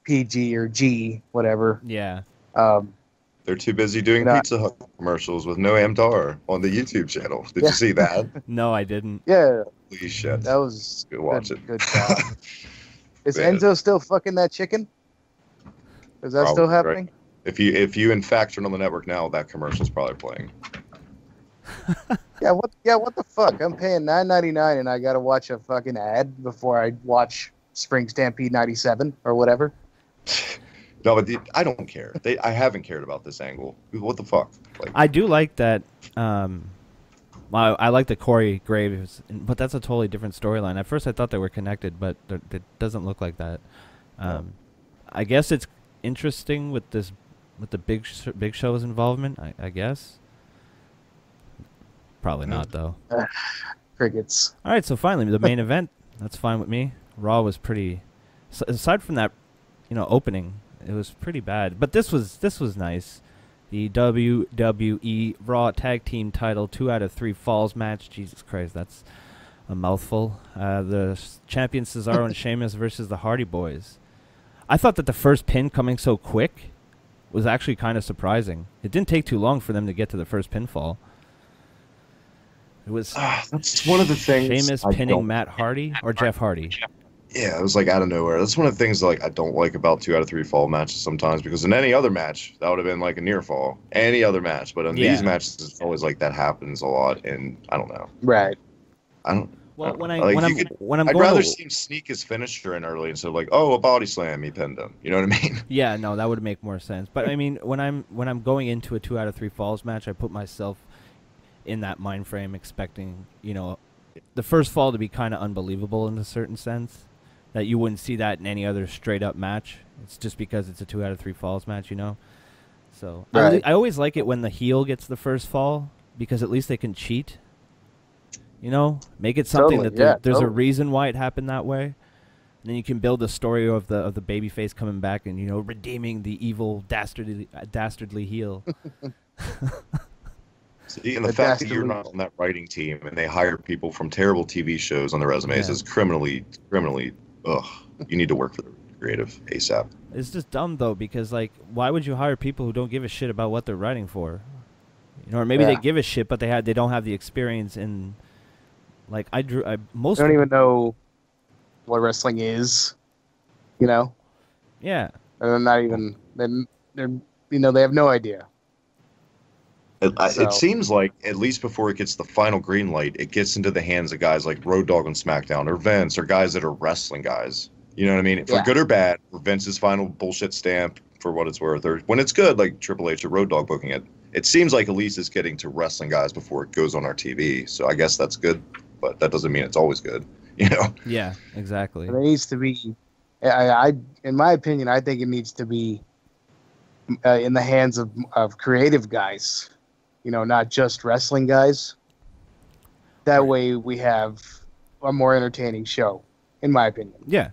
PG or G, whatever. Yeah. They're too busy doing Pizza Hut commercials with no Amtar on the YouTube channel. Did you see that? No, I didn't. Yeah. Holy shit. That was go watch it. Good job. Is Enzo still fucking that chicken? Is that still happening? Right. If you in fact turn on the network now, that commercial's probably playing. What the fuck? I'm paying $9.99 and I gotta watch a fucking ad before I watch Spring Stampede '97 or whatever. No, but I don't care. I haven't cared about this angle. What the fuck? Like, I do like that. I like the Corey Graves, but that's a totally different storyline. At first, I thought they were connected, but it doesn't look like that. I guess it's interesting with the Big Show's involvement. I guess. Probably not though. Crickets. All right, so finally the main event. That's fine with me. Raw was pretty. Aside from that, opening, it was pretty bad. But this was nice. The WWE Raw Tag Team Title 2 out of 3 Falls match. Jesus Christ, that's a mouthful. The champions Cesaro and Sheamus versus the Hardy Boys. I thought that the first pin coming so quick was actually kind of surprising. It didn't take too long for them to get to the first pinfall. It was that's one of the things. Sheamus pinning Matt Hardy or Jeff Hardy. Yeah, it was like out of nowhere. That's one of the things I don't like about 2 out of 3 fall matches sometimes, because in any other match that would have been like a near fall, any other match. But in these matches, it's always like that happens a lot, and I don't know. Right. I don't. Well, I'd rather see him sneak his finisher in early instead of like, a body slam, he pinned him. You know what I mean? Yeah, no, that would make more sense. But I mean, when I'm going into a 2 out of 3 falls match, I put myself in that mind frame, expecting the first fall to be kind of unbelievable in a certain sense, that you wouldn't see that in any other straight up match. It's just because it's a 2 out of 3 falls match, So right. I always like it when the heel gets the first fall, because at least they can cheat. Make it something that there's a reason why it happened that way. And then you can build the story of the babyface coming back and redeeming the evil dastardly heel. See, and the fact that you're not on that writing team and they hire people from terrible TV shows on their resumes is criminally. Ugh, you need to work for the creative ASAP. It's just dumb though, because why would you hire people who don't give a shit about what they're writing for? Or maybe they give a shit, but they don't have the experience in. Most don't even know what wrestling is. Yeah. They're not even. They're they have no idea. It seems like, at least before it gets the final green light, it gets into the hands of guys like Road Dogg on SmackDown, or Vince, or guys that are wrestling guys. You know what I mean? For good or bad, for Vince's final bullshit stamp, for what it's worth, or when it's good, like Triple H or Road Dogg booking it. It seems like at least it's getting to wrestling guys before it goes on our TV. So I guess that's good, but that doesn't mean it's always good. Yeah, exactly. It needs to be. In my opinion, I think it needs to be in the hands of creative guys. Not just wrestling guys. That way we have a more entertaining show, in my opinion. Yeah.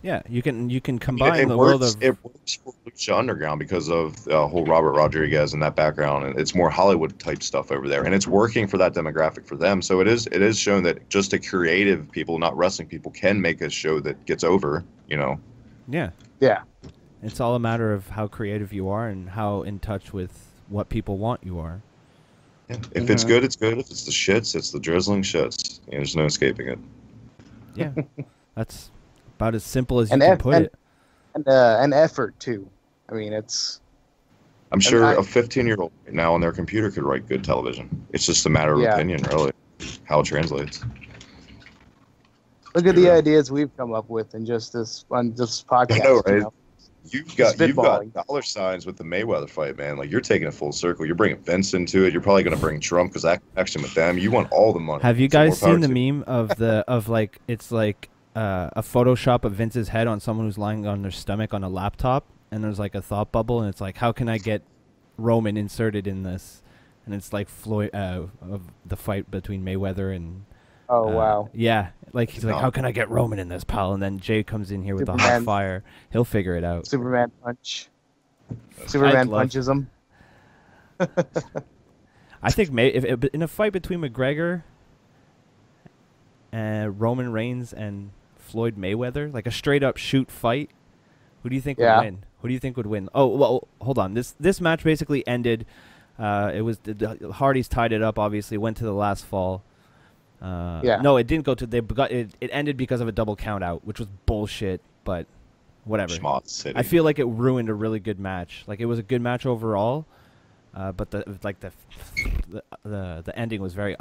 Yeah, you can combine the world of... It works for Lucha Underground because of the whole Robert Rodriguez and that background, and it's more Hollywood-type stuff over there, and it's working for that demographic for them. So it is shown that just a creative people, not wrestling people, can make a show that gets over, Yeah. Yeah. It's all a matter of how creative you are and how in touch with what people want you are. Yeah. If it's good, it's good. If it's the shits, it's the drizzling shits. There's no escaping it. Yeah. That's about as simple as you can put it. And effort, too. I mean, it's... I'm sure a 15-year-old right now on their computer could write good television. It's just a matter of opinion, really, how it translates. Look at the ideas we've come up with on this podcast. I know, right? You've got dollar signs with the Mayweather fight, man. Like, you're taking it full circle. You're bringing Vince into it. You're probably going to bring Trump because that connection with them. You want all the money. Have you guys seen the meme of it's like a Photoshop of Vince's head on someone who's lying on their stomach on a laptop, and there's like a thought bubble, and it's like, how can I get Roman inserted in this? And it's like Floyd of the fight between Mayweather and. Oh wow! Yeah, like he's like, how can I get Roman in this, pal? And then Jay comes in here with the hot fire. He'll figure it out. Superman punch. Superman punches him. I think if in a fight between McGregor Roman Reigns and Floyd Mayweather, like a straight up shoot fight, who do you think would win? Who do you think would win? Oh, well, hold on. This match basically ended. It was the Hardys tied it up. Obviously, went to the last fall. No, it didn't go to. It ended because of a double count out, which was bullshit. But whatever. I feel like it ruined a really good match. Like, it was a good match overall, but the ending was very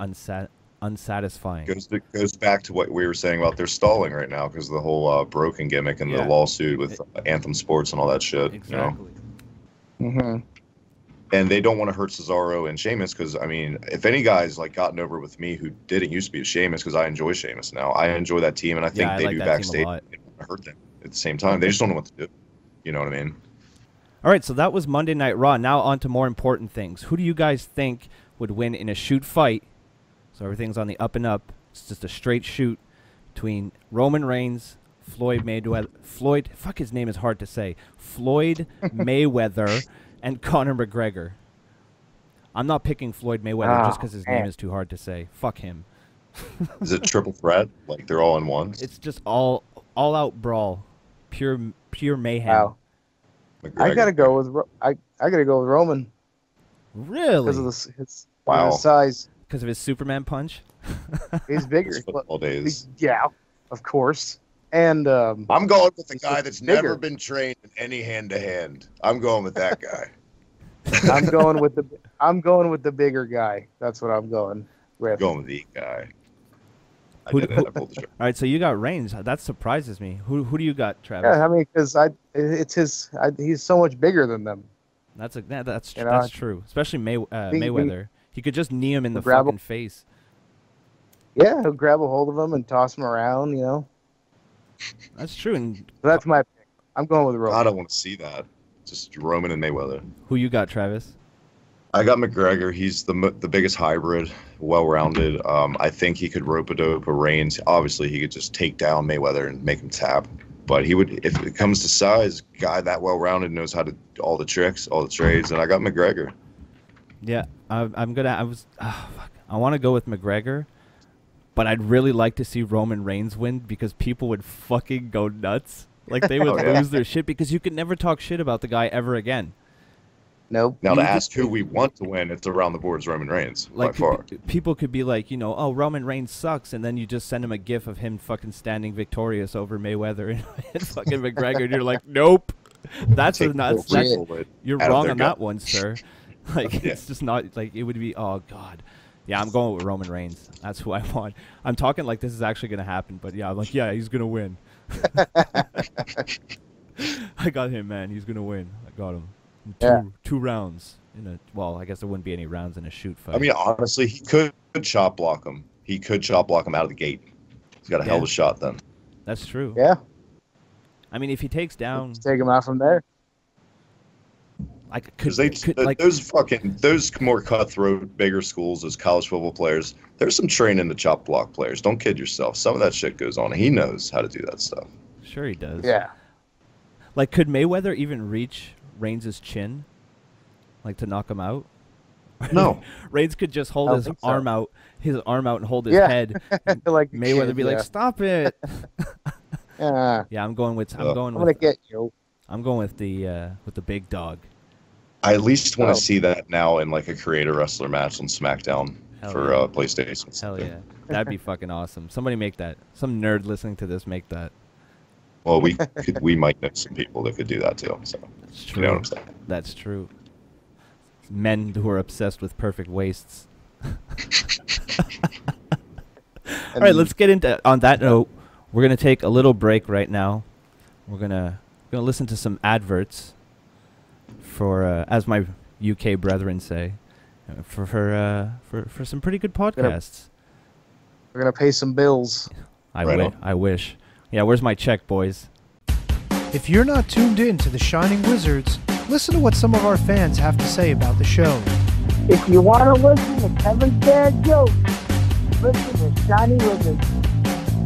unsatisfying. Goes back to what we were saying about they're stalling right now because of the whole broken gimmick and the lawsuit with Anthem Sports and all that shit. Exactly. You know? Mm-hmm. And they don't want to hurt Cesaro and Sheamus because, I mean, if any guy's like gotten over with me who didn't used to be Sheamus, because I enjoy Sheamus now. I enjoy that team, and I think they do backstage. They want to hurt them at the same time. They just don't know what to do. You know what I mean? All right, so that was Monday Night Raw. Now on to more important things. Who do you guys think would win in a shoot fight? So everything's on the up and up. It's just a straight shoot between Roman Reigns, Floyd Mayweather. Fuck, his name is hard to say. Floyd Mayweather. And Conor McGregor. I'm not picking Floyd Mayweather just because his name is too hard to say. Fuck him. Is it triple threat? Like they're all in one? It's just all out brawl, pure mayhem. Wow. I gotta go with Roman. Really? Because of his size. Because of his Superman punch. He's bigger. Football days. Yeah, of course. And I'm going with the guy that's never been trained in any hand-to-hand. I'm going with that guy. I'm going with the bigger guy. That's what I'm going with. Going with the guy. All right, so you got Reigns. That surprises me. Who do you got, Travis? Yeah, I mean, because he's so much bigger than them. That's true. Especially Mayweather. He could just knee him in the fucking face. Yeah, he'll grab a hold of him and toss him around. You know. That's true. And so that's my pick. I'm going with Roman. I don't want to see that. Just Roman and Mayweather. Who you got, Travis? I got McGregor. He's the biggest hybrid, well-rounded. I think he could rope-a-dope a Reigns. Obviously, he could just take down Mayweather and make him tap. But he would, if it comes to size, guy that well-rounded knows how to all the tricks, all the trades, and I got McGregor. Yeah, I want to go with McGregor. But I'd really like to see Roman Reigns win because people would fucking go nuts. Like, they would lose their shit because you could never talk shit about the guy ever again. Nope. Now, to ask who we want to win, it's around the board is Roman Reigns, like, by far. People could be like, oh, Roman Reigns sucks, and then you just send him a gif of him fucking standing victorious over Mayweather and fucking McGregor, and you're like, nope. You're wrong on that one, sir. Like, it's just not, like, it would be, oh, God. Yeah, I'm going with Roman Reigns. That's who I want. I'm talking like this is actually going to happen, but yeah, I'm like, yeah, he's going to win. I got him, man. He's going to win. I got him. Two rounds. I guess there wouldn't be any rounds in a shoot fight. I mean, honestly, he could chop block him. He could chop block him out of the gate. He's got a hell of a shot then. That's true. Yeah. I mean, if he takes down... Take him out from there. Those more cutthroat, bigger schools, those college football players, there's some training the chop block players. Don't kid yourself. Some of that shit goes on. He knows how to do that stuff. Sure he does. Yeah. Like, could Mayweather even reach Reigns' chin? Like, to knock him out? No. Reigns could just hold his arm out and hold his head. Like Mayweather be like, stop it. Yeah, I'm going with I'm gonna get you. I'm going with the big dog. I at least want to see that now in like a creator wrestler match on SmackDown for PlayStation. Hell yeah. That'd be fucking awesome. Somebody make that. Some nerd listening to this make that. Well, we might know some people that could do that too. So that's true. You know what I'm saying? That's true. Men who are obsessed with perfect waists. All right, let's get into. On that note, we're gonna take a little break right now. We're gonna listen to some adverts for, as my UK brethren say, for some pretty good podcasts. We're gonna pay some bills. I wish. Yeah, where's my check, boys? If you're not tuned in to the Shining Wizards, listen to what some of our fans have to say about the show. If you want to listen to Kevin's bad jokes, listen to Shining Wizards.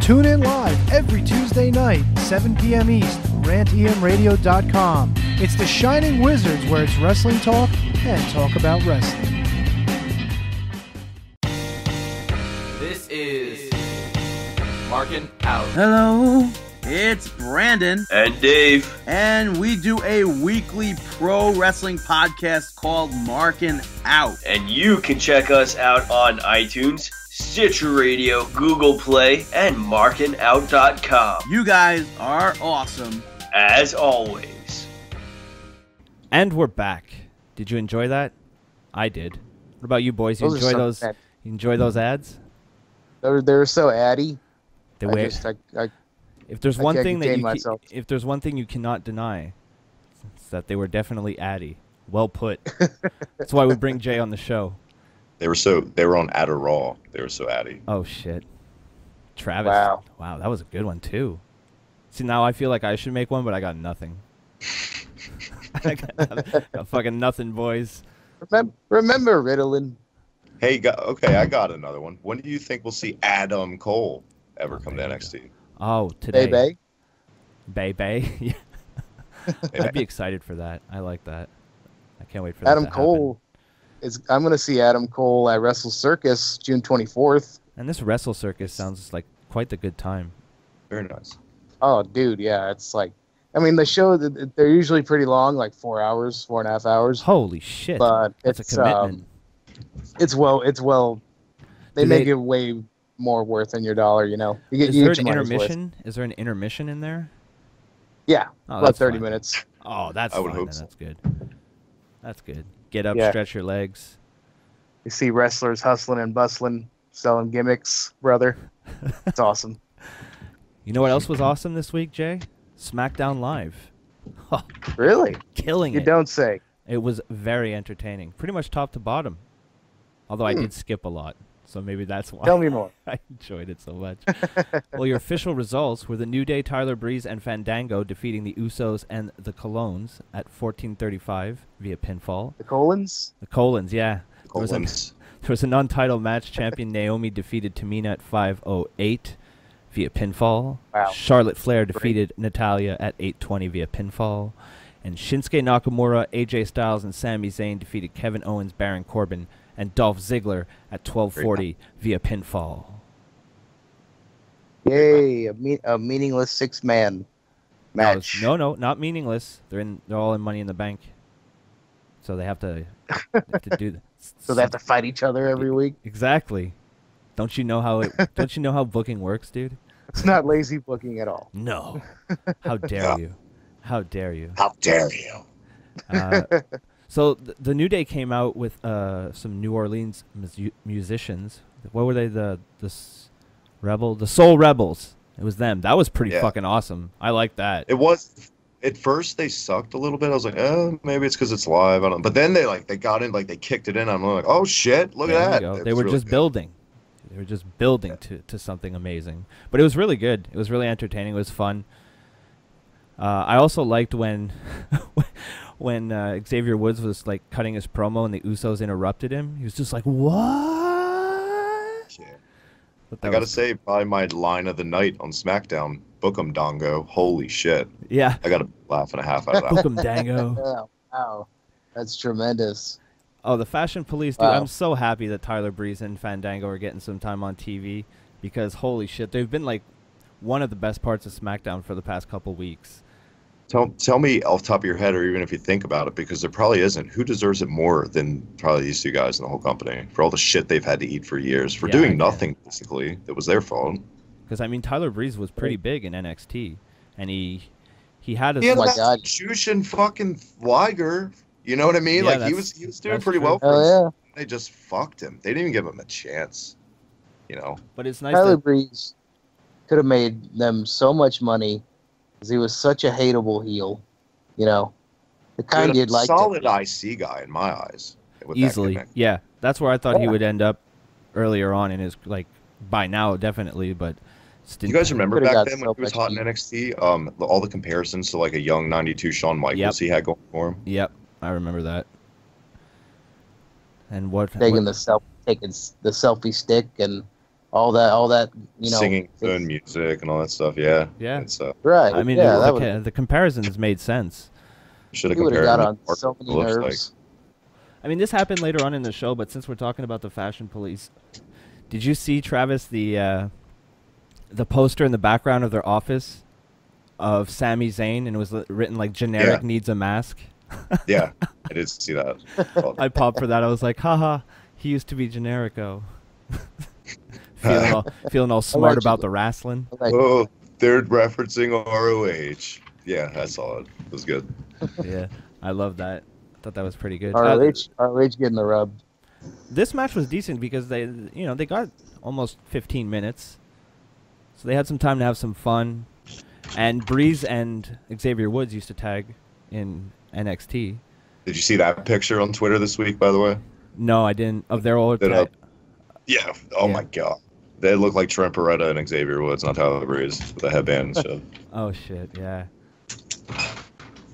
Tune in live every Tuesday night, 7 p.m. East, rantemradio.com. It's the Shining Wizards, where it's wrestling talk and talk about wrestling. This is Marking out. Hello, it's Brandon and Dave, and we do a weekly pro wrestling podcast called Marking Out. And you can check us out on iTunes, Stitcher Radio, Google Play, and markingout.com. You guys are awesome. As always. And we're back. Did you enjoy that? I did. What about you boys? You enjoy those? You enjoy those ads? They're so addy. If there's one thing if there's one thing you cannot deny, it's that they were definitely addy. Well put. That's why we bring Jay on the show. They were on Adderall. They were so addy. Oh shit. Travis. Wow, that was a good one too. See, now I feel like I should make one, but I got nothing. I got fucking nothing, boys. Remember Ritalin? Hey, okay, I got another one. When do you think we'll see Adam Cole ever come to NXT? Oh, today. Bay. Yeah. I'd be excited for that. I like that. I can't wait for Adam that to Cole. I'm going to see Adam Cole at Wrestle Circus June 24th. And this Wrestle Circus sounds like quite the good time. Very nice. Oh, dude, yeah. It's like, I mean, the show, they're usually pretty long, like 4 hours, 4.5 hours. Holy shit. But that's a commitment. It's well, they make it way more worth than your dollar, you know. You get Is there an intermission? Is there an intermission in there? Yeah, oh, about 30 minutes. Oh, that's I would fine. hope Then. so. That's good. That's good. Get up, stretch your legs. You see wrestlers hustling and bustling, selling gimmicks, brother. It's awesome. You know what else was awesome this week, Jay? SmackDown Live. Really? Killing it. You don't say. It was very entertaining. Pretty much top to bottom. Although I did skip a lot. So maybe that's why. Tell me more. I enjoyed it so much. Well, your official results were the New Day, Tyler Breeze, and Fandango defeating the Usos and the Colones at 14:35 via pinfall. The Colons? The Colons, yeah. Colons. There was a non-title match. Champion Naomi defeated Tamina at 5:08 via pinfall. Wow. Charlotte Flair defeated Natalya at 8:20 via pinfall. And Shinsuke Nakamura, AJ Styles, and Sami Zayn defeated Kevin Owens, Baron Corbin, and Dolph Ziggler at 12:40 via pinfall. Yay! A meaningless 6-man match. No, not meaningless. They're all in Money in the Bank, so they have to do that. So they have to fight each other every week. Exactly. Don't you know how booking works, dude? It's not lazy booking at all. No. How dare you? How dare you? How dare you? So the New Day came out with some New Orleans musicians. What were they? The Soul Rebels. It was them. That was pretty fucking awesome. I like that. It was. At first, they sucked a little bit. I was like, oh, maybe it's because it's live. I don't know. But then they got in, they kicked it in. I'm like, oh shit, look at that. They were really just building. They were just building to something amazing. But it was really good. It was really entertaining. It was fun. I also liked when Xavier Woods was cutting his promo and the Usos interrupted him. He was just like, "What?" Yeah. I gotta say, probably my line of the night on SmackDown, "Book 'em, Dongo." Holy shit! Yeah, I got a laugh and a half out of that. Book 'em, Dango. Yeah, wow, that's tremendous. Oh, the Fashion Police, dude! Wow. I'm so happy that Tyler Breeze and Fandango are getting some time on TV because holy shit, they've been one of the best parts of SmackDown for the past couple weeks. Tell me off the top of your head, or even if you think about it, because there probably isn't. Who deserves it more than probably these two guys in the whole company for all the shit they've had to eat for years for doing nothing basically that was their fault? Because I mean, Tyler Breeze was pretty big in NXT, and he had a Jushin fucking Liger. You know what I mean? Yeah, he was doing pretty well. They just fucked him. They didn't even give him a chance. You know. But it's nice. Tyler Breeze could have made them so much money. He was such a hateable heel, you know. The kind you'd like. Solid IC guy in my eyes. Easily, yeah. That's where I thought he would end up earlier on in his by now definitely, but. Do you guys remember back then when he was hot in NXT? All the comparisons to a young '92 Shawn Michaels he had going for him. Yep, I remember that. And taking the selfie stick and. All that, you know, singing good music and all that stuff. Yeah. Right. I mean, the comparisons made sense. Should have compared got on so many nerves. I mean, this happened later on in the show, but since we're talking about the Fashion Police, did you see Travis the the poster in the background of their office of Sami Zayn, and it was written like generic needs a mask. Yeah, I did see that. I popped for that. I was like, haha, he used to be Generico. feeling all smart about the wrestling. Oh, they're referencing ROH. Yeah, I saw it. It was good. Yeah, I love that. I thought that was pretty good. ROH getting the rub. This match was decent because they got almost 15 minutes, so they had some time to have some fun. And Breeze and Xavier Woods used to tag in NXT. Did you see that picture on Twitter this week, by the way? No, I didn't. Of their old. Yeah. Oh my God. They look like Trent Beretta and Xavier Woods, not Tyler Breeze, with a headband and shit. Oh shit, yeah.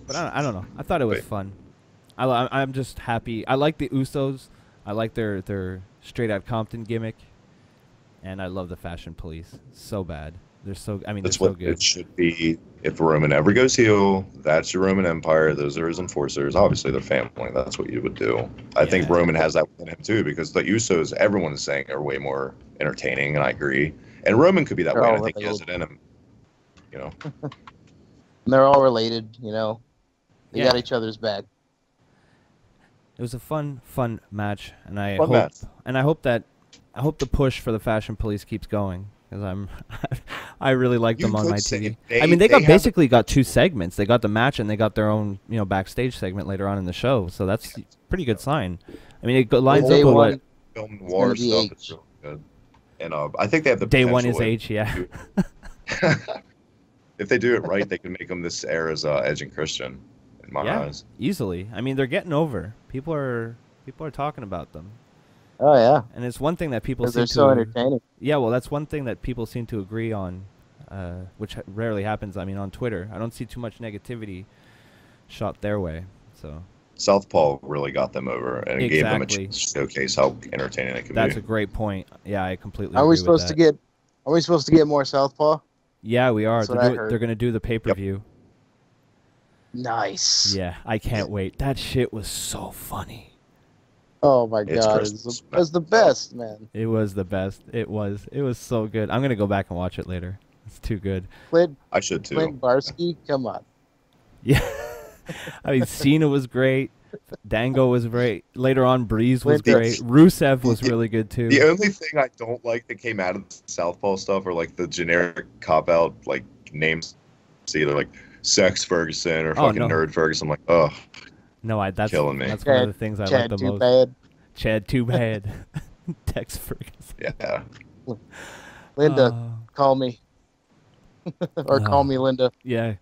But I don't know. I thought it was fun. I'm just happy. I like the Usos. I like their straight out Compton gimmick, and I love the Fashion Police so bad. They're so. I mean, that's they're what so good. It should be. If Roman ever goes heel, that's your Roman Empire. Those are his enforcers. Obviously, they're family. That's what you would do. I think Roman has that within him too, because the Usos, everyone is saying, are way more entertaining, and I agree. And Roman could be that way. And I think he has it in him. You know. And they're all related. You know. They got each other's back. It was a fun match, and I hope the push for the Fashion Police keeps going, because I really like them on my TV. I mean, they basically got two segments. They got the match, and they got their own backstage segment later on in the show. So that's a pretty good sign. I mean, it lines up with what film noir stuff. It's really good, and I think they have the day one is H. Yeah. If they do it right, they can make them this era's Edge and Christian. In my eyes. Easily. I mean, they're getting over. People are talking about them. Oh yeah. And it's one thing that people they're so entertaining. Yeah, well, that's one thing that people seem to agree on, which rarely happens. I mean, on Twitter, I don't see too much negativity shot their way. So Southpaw really got them over and gave them a chance to showcase how entertaining it can be. That's a great point. Yeah, I completely agree with that. Are we supposed to get more Southpaw? Yeah, we are. They're going to do the pay-per-view. Yep. Nice. Yeah, I can't wait. That shit was so funny. Oh my God, it was the best, man. It was the best. It was so good. I'm gonna go back and watch it later. It's too good. I should too. Clint Barsky, come on. Yeah, I mean, Cena was great. Dango was great. Later on, Breeze was great. Rusev was really good too. The only thing I don't like that came out of the Southpaw stuff are like the generic cop out like names, either like Sex Ferguson or fucking Nerd Ferguson. I'm like, oh. No, that's killing me. That's Chad, one of the things I like the most. Bad. Chad too bad. Tex Ferguson. Yeah. Linda, call me. Or call me Linda. Yeah.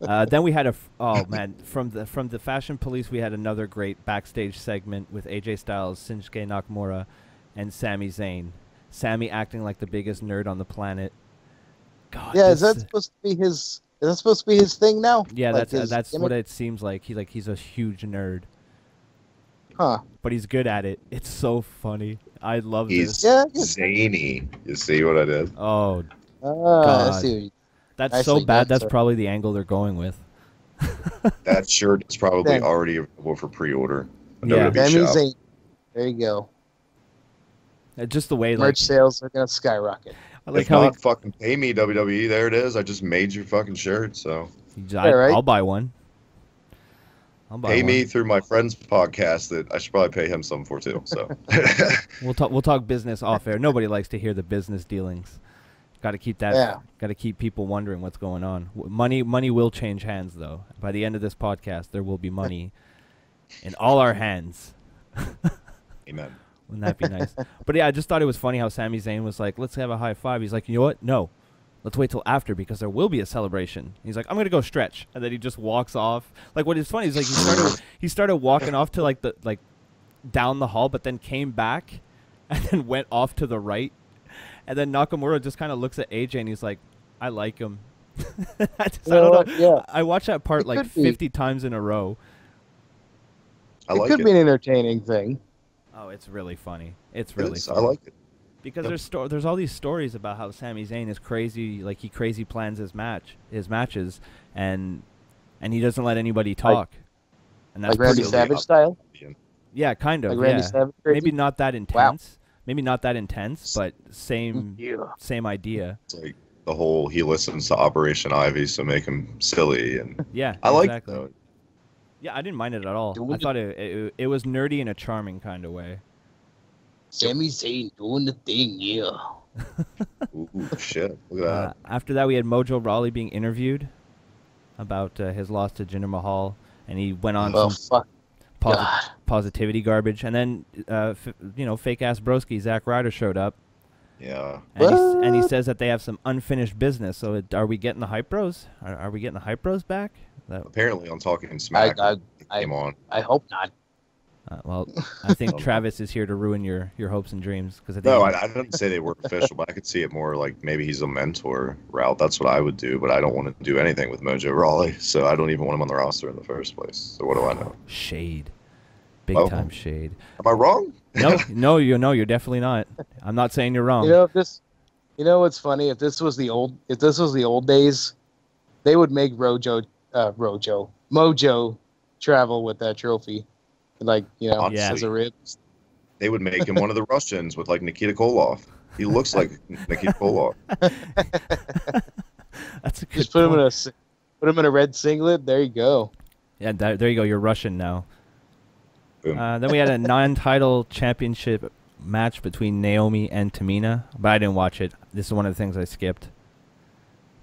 Then we had from the Fashion Police, we had another great backstage segment with AJ Styles, Shinsuke Nakamura, and Sami Zayn. Sami acting like the biggest nerd on the planet. God. Yeah, is that supposed to be his? Is that supposed to be his thing now? Yeah, like that's what it seems like. He's a huge nerd. Huh. But he's good at it. It's so funny. I love this. He's zany. You see what I did? Oh, God. I see. That's so bad. That's probably the angle they're going with. That shirt is probably already available for pre-order. Yeah. There you go. Just the way merch sales are gonna skyrocket. If not, fucking pay me, WWE. There it is. I just made your fucking shirt, so I'll buy one. Pay me through my friend's podcast that I should probably pay him some for too. So we'll talk business off air. Nobody likes to hear the business dealings. Got to keep that. Yeah. Got to keep people wondering what's going on. Money will change hands though. By the end of this podcast, there will be money in all our hands. Amen. Wouldn't that be nice? But yeah, I just thought it was funny how Sami Zayn was like, let's have a high five. He's like, you know what? No. Let's wait till after because there will be a celebration. He's like, I'm going to go stretch. And then he just walks off. Like, what is funny is like he started walking off to down the hall, but then came back and then went off to the right. And then Nakamura just kind of looks at AJ and he's like, I like him. I don't know. Yeah. I watched that part 50 times in a row. It could be an entertaining thing. Oh, it's really funny. It's really funny. I like it. Because there's all these stories about how Sami Zayn is crazy, like he crazy plans his matches, and he doesn't let anybody talk. And that's like Randy Savage style? Yeah, kind of. Like Randy Savage crazy? Maybe not that intense, Maybe not that intense, but same idea. It's like the whole he listens to Operation Ivy, so make him silly. And Yeah, I like exactly. that. Yeah, I didn't mind it at all. I thought it was nerdy in a charming kind of way. Sami Zayn doing the thing, yeah. Ooh, shit. Look at that. After that, we had Mojo Rawley being interviewed about his loss to Jinder Mahal, and he went on some positivity garbage. And then, fake ass broski Zack Ryder showed up. Yeah. And he says that they have some unfinished business. So are we getting the Hype Bros? Are we getting the Hype Bros back? Apparently, on Talking Smack, came on. I hope not. Well, I think Travis is here to ruin your hopes and dreams. I didn't say they were official, but I could see it more like maybe he's a mentor route. That's what I would do, but I don't want to do anything with Mojo Rawley, so I don't even want him on the roster in the first place. So what do I know? Shade. Big time shade. Am I wrong? No, you're definitely not. I'm not saying you're wrong. What's funny? If this was the old days, they would make Mojo travel with that trophy. Honestly, as a rib. They would make him one of the Russians with Nikita Koloff. He looks like Nikita Koloff. That's a good Just put him in a red singlet. There you go. Yeah, there you go. You're Russian now. Boom. Then we had a non-title championship match between Naomi and Tamina, but I didn't watch it. This is one of the things I skipped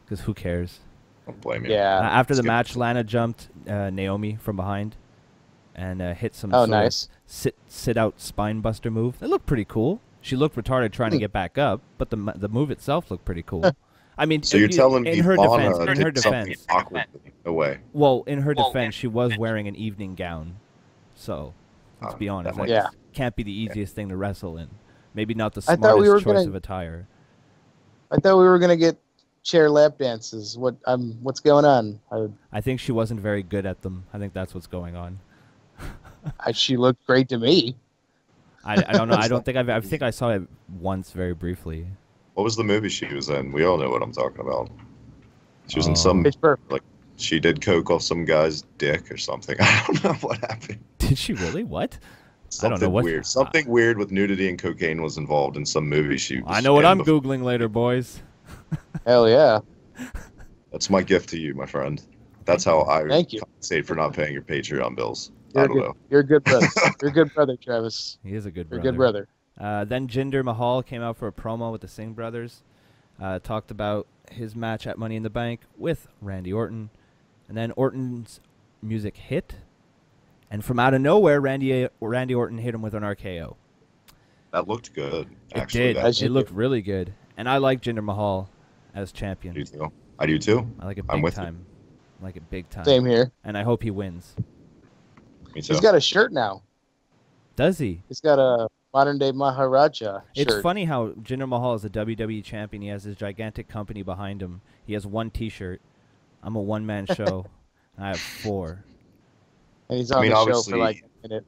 because who cares? Don't blame you. Yeah. After the match, Lana jumped Naomi from behind and hit some sit out spine buster move. It looked pretty cool. She looked retarded trying to get back up, but the move itself looked pretty cool. I mean, so you're telling me Lana in her did something defense, awkwardly away. Well, in her defense, she was wearing an evening gown, so let's be honest. Can't be the easiest thing to wrestle in. Maybe not the smartest choice of attire. I thought we were gonna get chair lap dances. What's going on? I think she wasn't very good at them. I think that's what's going on. She looked great to me. I don't know. I think I saw it once very briefly. What was the movie she was in? We all know what I'm talking about. She was in some she did coke off some guy's dick or something. I don't know what happened. Did she really? What? Something I don't know what weird. Something weird with nudity and cocaine was involved in some movie she was I know what I'm Googling later, boys. Hell yeah. That's my gift to you, my friend. That's how I compensate for not paying your Patreon bills. I don't know. You're a good brother. You're a good brother, Travis. He is a good brother. You're a good brother. Then Jinder Mahal came out for a promo with the Singh brothers. Talked about his match at Money in the Bank with Randy Orton. And then Orton's music hit. And from out of nowhere, Randy Orton hit him with an RKO. That looked good. It did. It looked really good. And I like Jinder Mahal as champion. I do too. I like it big time. I like it big time. Same here. And I hope he wins. Me too. He's got a shirt now. Does he? He's got a modern day Maharaja shirt. It's funny how Jinder Mahal is a WWE champion. He has his gigantic company behind him. He has one T-shirt. I'm a one-man show. I have 4. And he's on the show for like a minute.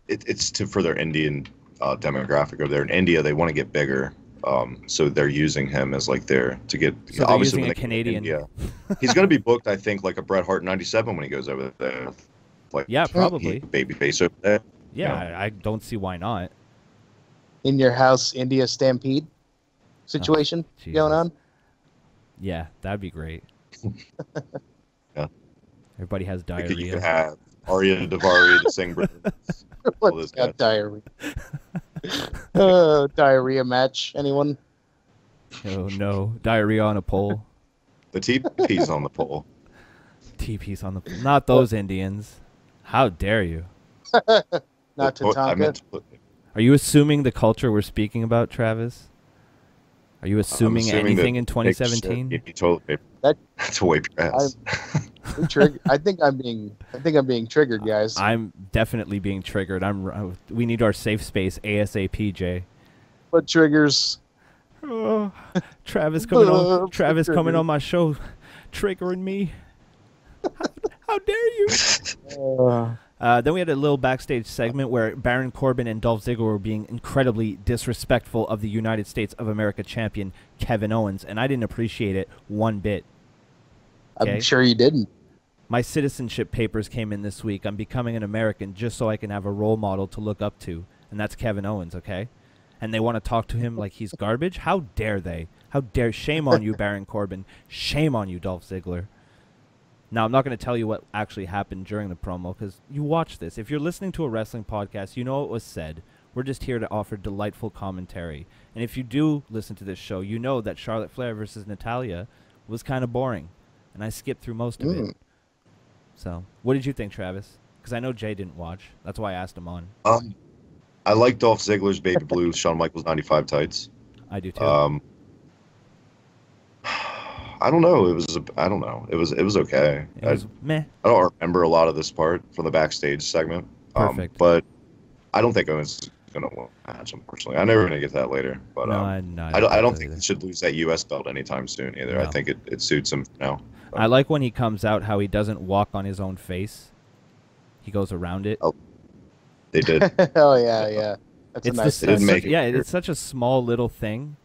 It's for their Indian demographic over there. In India, they want to get bigger. So they're using him as like to get so obviously using a Canadian. Yeah, he's going to be booked, I think, like a Bret Hart '97 when he goes over there. Like probably baby face over there. Yeah, I don't see why not. In your house, India Stampede situation going on. Yeah, that'd be great. Yeah, everybody has diarrhea. You could have Arya Davari to sing. What's got diarrhea? Diarrhea match? Anyone? Oh no, diarrhea on a pole. The TP's on the pole. TP's on the pole. Not those Indians. How dare you? Not Tatanka. Are you assuming the culture we're speaking about, Travis? Are you assuming anything in 2017? That's a wipe your ass. I think I'm being triggered, guys. I'm definitely being triggered. We need our safe space ASAP, Jay. What triggers? Oh, Travis coming on my show, triggering me. How dare you? Then we had a little backstage segment where Baron Corbin and Dolph Ziggler were being incredibly disrespectful of the United States of America champion Kevin Owens, and I didn't appreciate it one bit. Okay? I'm sure you didn't. My citizenship papers came in this week. I'm becoming an American just so I can have a role model to look up to, and that's Kevin Owens, okay? and they want to talk to him like he's garbage. How dare they? How dare? Shame on you, Baron Corbin. Shame on you, Dolph Ziggler. Now, I'm not going to tell you what actually happened during the promo because you watch this. If you're listening to a wrestling podcast, you know what was said. We're just here to offer delightful commentary. And if you do listen to this show, you know that Charlotte Flair versus Natalya was kind of boring. And I skipped through most of it. So, what did you think, Travis? Because I know Jay didn't watch. That's why I asked him on. I like Dolph Ziggler's baby blue Shawn Michaels 95 tights. I do too. I don't know. I don't know. It was okay. It was meh. I don't remember a lot of this part from the backstage segment. Perfect. But I don't think Owens going to win the match, unfortunately. I'm never going to get to that later. But I don't think he should lose that U.S. belt anytime soon either. No. I think it suits him now. But. I like when he comes out how he doesn't walk on his own face. He goes around it. Oh, they did. Oh, yeah. That's it's a nice it's such a small little thing.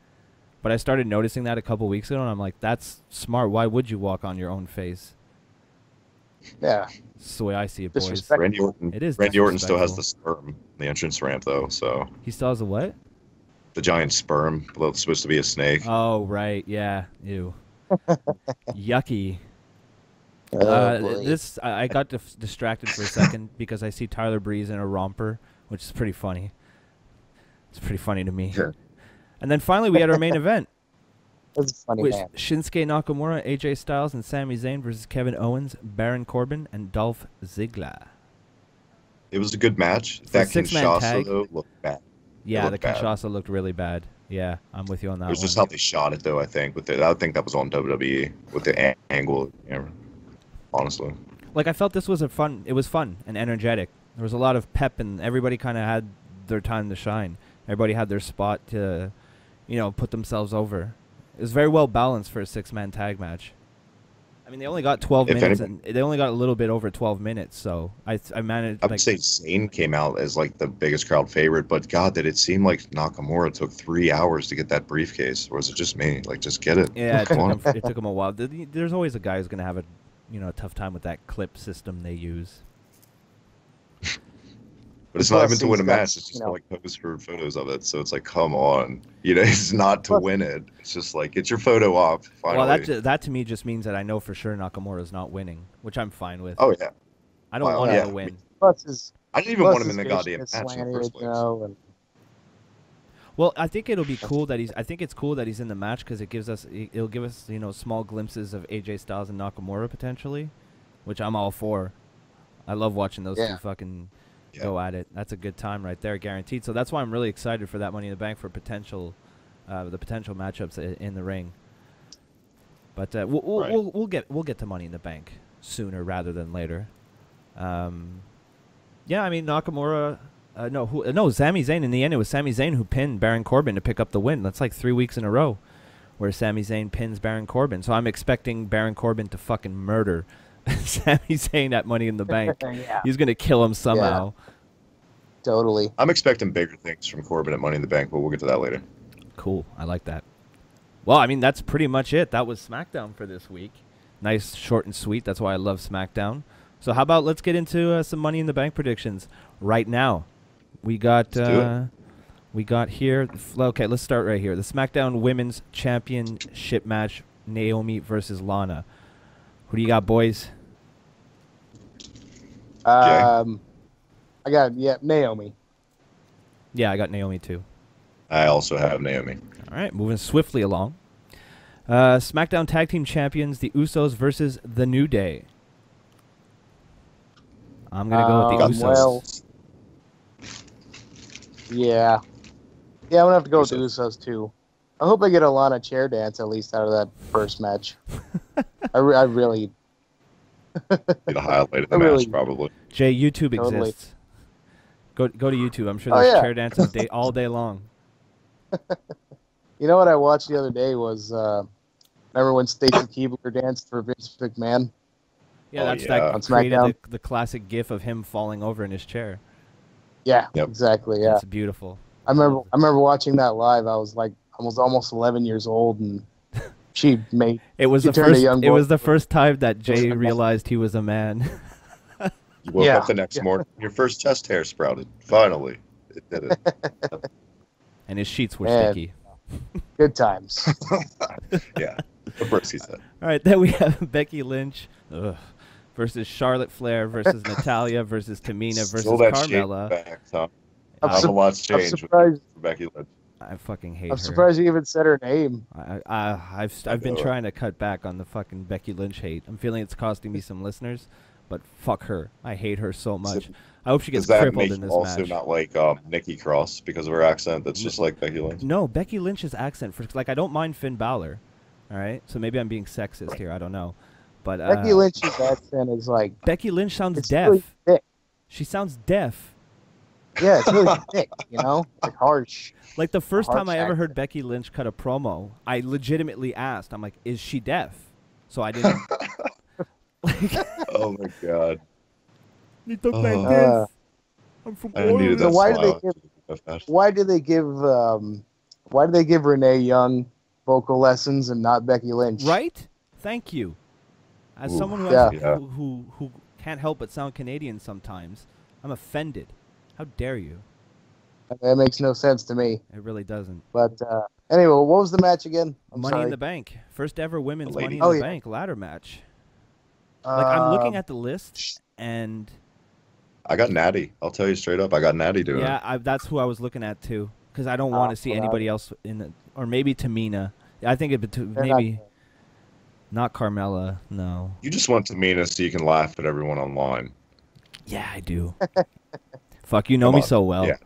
But I started noticing that a couple weeks ago, and I'm like, that's smart. Why would you walk on your own face? Yeah. That's the way I see it, boys. Randy Orton, it is Randy Orton still has the sperm in the entrance ramp, though. So he still has the what? The giant sperm. That's supposed to be a snake. Oh, right. Yeah. Ew. Yucky. I got distracted for a second because I see Tyler Breeze in a romper, which is pretty funny. It's pretty funny to me. Yeah. And then finally, we had our main event. That's a funny with man. Shinsuke Nakamura, AJ Styles, and Sami Zayn versus Kevin Owens, Baron Corbin, and Dolph Ziggler. It was a good match. That Kinshasa, though, looked bad. Yeah, the Kinshasa looked really bad. Yeah, I'm with you on that one. It was just how they shot it, though, I think. I think that was on WWE with the angle, honestly. Like, I felt this was it was fun and energetic. There was a lot of pep, and everybody kind of had their time to shine. Everybody had their spot to, put themselves over. It was very well balanced for a 6-man tag match. I mean, they only got 12 minutes, and they only got a little bit over 12 minutes, so I managed... I would say Zayn came out as, the biggest crowd favorite, but, God, did it seem like Nakamura took 3 hours to get that briefcase, or was it just me? Just get it. Yeah, it took him a while. There's always a guy who's going to have a tough time with that clip system they use. But it's not even to win a match. It's just to pose for photos of it. So it's come on. It's not to win it. It's just get your photo op. Finally. Well, that to me just means that I know for sure Nakamura's not winning, which I'm fine with. Oh, yeah. I don't want him to win. I didn't even want him in the goddamn match in the first place. Well, I think it'll be cool that it's cool that he's in the match because it'll give us small glimpses of AJ Styles and Nakamura potentially, which I'm all for. I love watching those two fucking go at it. That's a good time right there, guaranteed. So that's why I'm really excited for that Money in the Bank for the potential matchups in the ring. But we'll get to Money in the Bank sooner rather than later. I mean Nakamura. Sami Zayn. In the end, it was Sami Zayn who pinned Baron Corbin to pick up the win. That's 3 weeks in a row where Sami Zayn pins Baron Corbin. So I'm expecting Baron Corbin to fucking murder Sami Zayn at Money in the Bank. Yeah. He's going to kill him somehow. Yeah. Totally. I'm expecting bigger things from Corbin at Money in the Bank, but we'll get to that later. Cool. I like that. Well, I mean, that's pretty much it. That was SmackDown for this week. Nice, short, and sweet. That's why I love SmackDown. So how about let's get into some Money in the Bank predictions right now. We got here. Okay, let's start right here. The SmackDown Women's Championship match, Naomi versus Lana. Who do you got, boys? I got Naomi. Yeah, I got Naomi too. I also have Naomi. All right, moving swiftly along. SmackDown Tag Team Champions, the Usos versus the New Day. I'm gonna go with the Usos. Well, yeah, I'm gonna have to go with the Usos too. I hope I get a Lana chair dance at least out of that first match. I really. Be the highlight of the match, probably. Jay, YouTube exists. Go to YouTube. I'm sure there's chair dances all day long. You know what I watched the other day was remember when Stacey Keibler danced for Vince McMahon? Yeah, that created the classic GIF of him falling over in his chair. Yeah, exactly. Yeah, it's beautiful. I remember watching that live. I was almost 11 years old, and she made it was the first time that Jay realized he was a man. You woke up the next morning, your first chest hair sprouted. Finally, it did it. And his sheets were Man. sticky. Good times. Yeah, what Brooksy said. All right, then we have Becky Lynch versus Charlotte Flair versus Natalya versus Tamina versus Still that Carmella. shade back, Tom. I'm Not a lot's I'm changed with surprised. Becky Lynch. I fucking hate I'm her. surprised you even said her name. I've been trying to cut back on the fucking Becky Lynch hate. I'm feeling it's costing me some listeners, but fuck her. I hate her so much. I hope she gets Does that crippled make in you this also match. not like Nikki Cross because of her accent? That's just like Becky Lynch. No, Becky Lynch's accent I don't mind Finn Balor. All right, so maybe I'm being sexist here. I don't know, but Becky Lynch's accent is like Becky Lynch sounds it's deaf. really thick. She sounds deaf. Yeah, it's really thick. You know, like harsh. Like the first time harsh I ever heard accent. Becky Lynch cut a promo, I legitimately asked, I'm like, is she deaf? So I didn't. Oh my god. You talk like like this. this. I'm from I needed that So why smile. do they give Renee Young vocal lessons and not Becky Lynch? Right? Thank you. As Ooh, someone yeah. who can't help but sound Canadian sometimes, I'm offended. How dare you? That makes no sense to me. It really doesn't. But anyway, what was the match again? I'm Money in sorry. the Bank. First ever women's The Money in ladies. the Oh, yeah. Bank ladder match. Like I'm looking Uh, at the list and I got Natty. I'll tell you straight up. I got Natty doing it. yeah, that's who I was looking at too. Because I don't want to see well, anybody else in the, or maybe Tamina. I think it they're maybe not Carmella. No. You just want Tamina so you can laugh at everyone online. Yeah, I do. Fuck, you know Come me on. so well. Yeah.